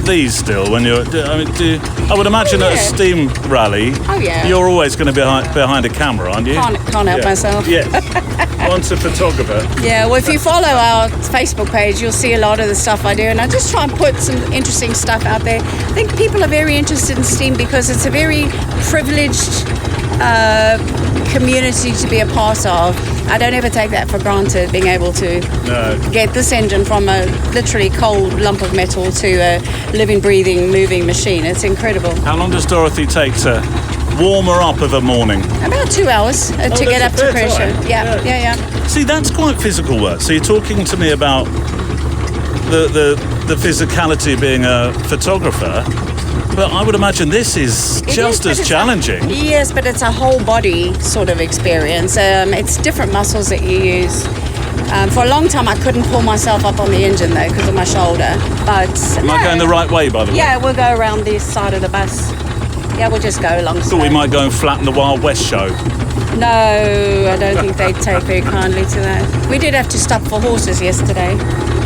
these still when you're? I would imagine at a steam rally, you're always going to be behind a camera, aren't you? Can't help myself. Yes. Once a photographer. Yeah, well, if you follow our Facebook page, you'll see a lot of the stuff I do, and I just try and put some interesting stuff out there. I think people are very interested in steam because it's a very privileged community to be a part of. I don't ever take that for granted, being able to get this engine from a literally cold lump of metal to a living, breathing, moving machine. It's incredible. How long does Dorothy take to warm her up of a morning? About 2 hours to get up to pressure. Yeah. See, that's quite physical work. So you're talking to me about the physicality of being a photographer, but I would imagine this is just as challenging. Yes, but it's a whole body sort of experience. It's different muscles that you use. For a long time, I couldn't pull myself up on the engine, though, because of my shoulder. But am I going the right way, by the way? Yeah, we'll go around this side of the bus. Yeah, we'll just go along. Thought we might go and flatten the Wild West show. No, I don't think they'd take very kindly to that. We did have to stop for horses yesterday.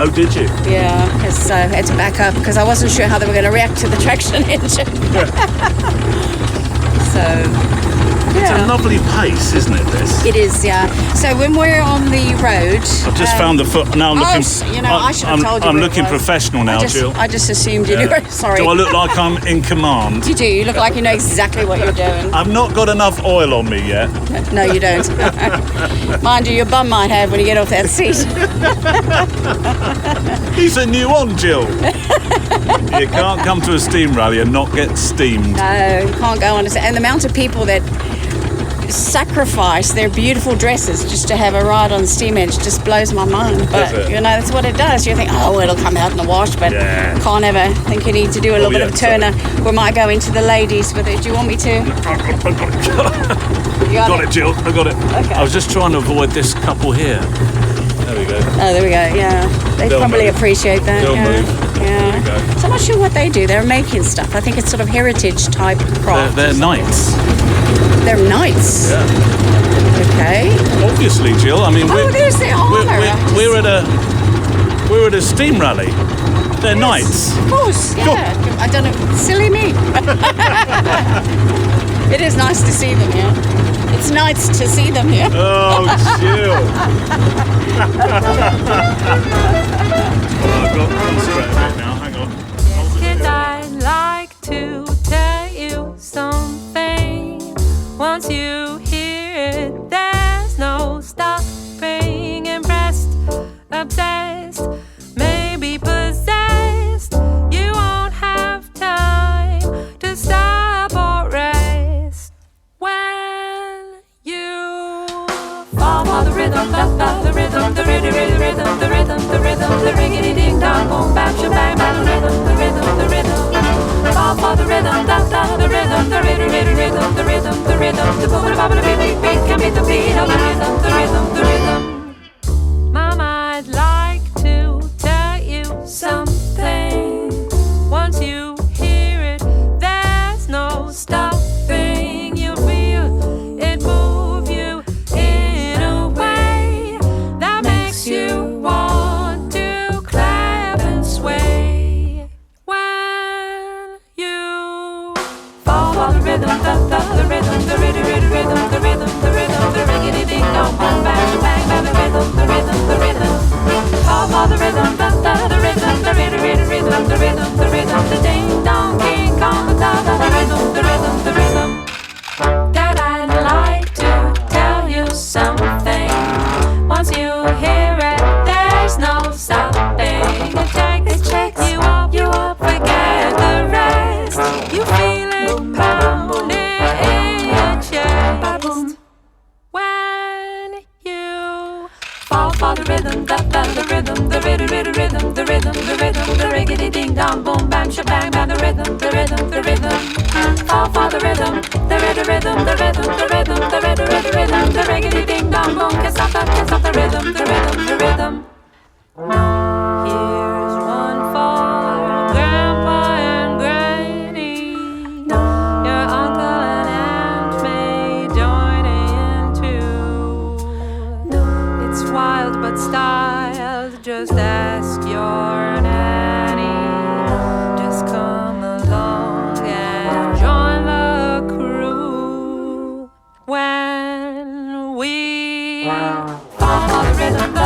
Oh, did you? Yeah, because I had to back up because I wasn't sure how they were going to react to the traction engine. So... It's a lovely pace, isn't it, this? It is, yeah. So when we're on the road... I've just found the foot. Now I'm looking... I should have told you. I'm looking professional now, Jill. I just assumed you knew. Sorry. Do I look like I'm in command? You do. You look like you know exactly what you're doing. I've not got enough oil on me yet. No, you don't. Mind you, your bum might have when you get off that seat. He's a new one, Jill. You can't come to a steam rally and not get steamed. No, you can't go on. And the amount of people that sacrifice their beautiful dresses just to have a ride on the steam engine just blows my mind. But you know, that's what it does. You think, oh, it'll come out in the wash, but can't ever. I think you need to do a little bit of turner. We might go into the ladies with it. Do you want me to? Got it, Jill. I got it. Okay. I was just trying to avoid this couple here. There we go. Oh, there we go. Yeah, they'll probably appreciate that. They'll move. Yeah. There we go. So I'm not sure what they do. They're making stuff. I think it's sort of heritage type craft. They're knights. They're knights. Yeah. Okay. Obviously, Jill. I mean, there's the armour. we're at a steam rally. They're knights. Of course. Yeah. I don't know. Silly me. It is nice to see them here. It's nice to see them here. Oh, Jill. I've got to concentrate a bit now. Hang on. Can I like to tell you something? Once you hear it, there's no stopping. Impressed, obsessed, maybe possessed. You won't have time to stop or rest when you fall for the rhythm, the rhythm, the rhythm, the rhythm, the rhythm, the rhythm, the riggedy ding dong boom bam shabang bam, the rhythm, the rhythm, the rhythm. Fall for the rhythm, the rhythm, the rhythm, the rhythm, the rhythm, the boom, the bop, the beat, beat, can beat the beat of the rhythm, the rhythm, the rhythm. Mama, I'd like to tell you something. Once you hear it, there's no stopping. You feel it move you in a way that makes you want to clap and sway. When you fall for the rhythm, the rhythm, the rhythm, the rhythm, the rhythm, the rhythm, the riggedy ding dong boom bang bang bang, the rhythm, the rhythm, the rhythm. Fall for the rhythm, the rhythm, the rhythm, the rhythm, the rhythm, the rhythm, the ding dong king kong, the rhythm, the rhythm, the rhythm. Dad, I'd like to tell you something. Once you hear it, there's no stopping. It checks you up, forget the rest. You feel it pounding in your chest when you fall for the rhythm, the rhythm, the rhythm, the rhythm, the rhythm, the rhythm, the riggedy ding dong boom bam shabang bam, the rhythm, the rhythm, the rhythm. Fall for the rhythm, the rhythm, the rhythm, the rhythm, the rhythm, the rhythm, the riggedy ding dong boom. Can't stop the rhythm, the rhythm, the rhythm. Here's one for Grandpa and Granny. Your uncle and aunt may join in too. It's wild but styled. Just ask your nanny. Just come along and join the crew when we fall for the rhythm, the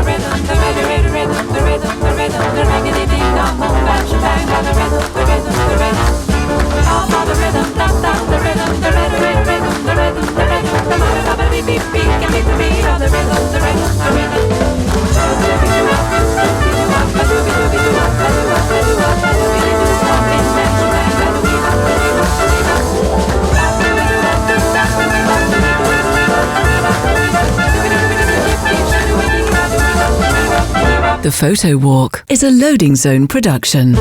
rhythm, the rhythm, the rhythm, the rhythm, the rhythm, the riggedy ding dong boom bam shabang bam, the rhythm, the rhythm, the rhythm. Fall for the rhythm, the rhythm, the rhythm, the rhythm, the rhythm, the rhythm, the bop, beat, beat, beat, can beat the beat of the rhythm, the rhythm, the rhythm. The Photowalk is a Loading Zone production.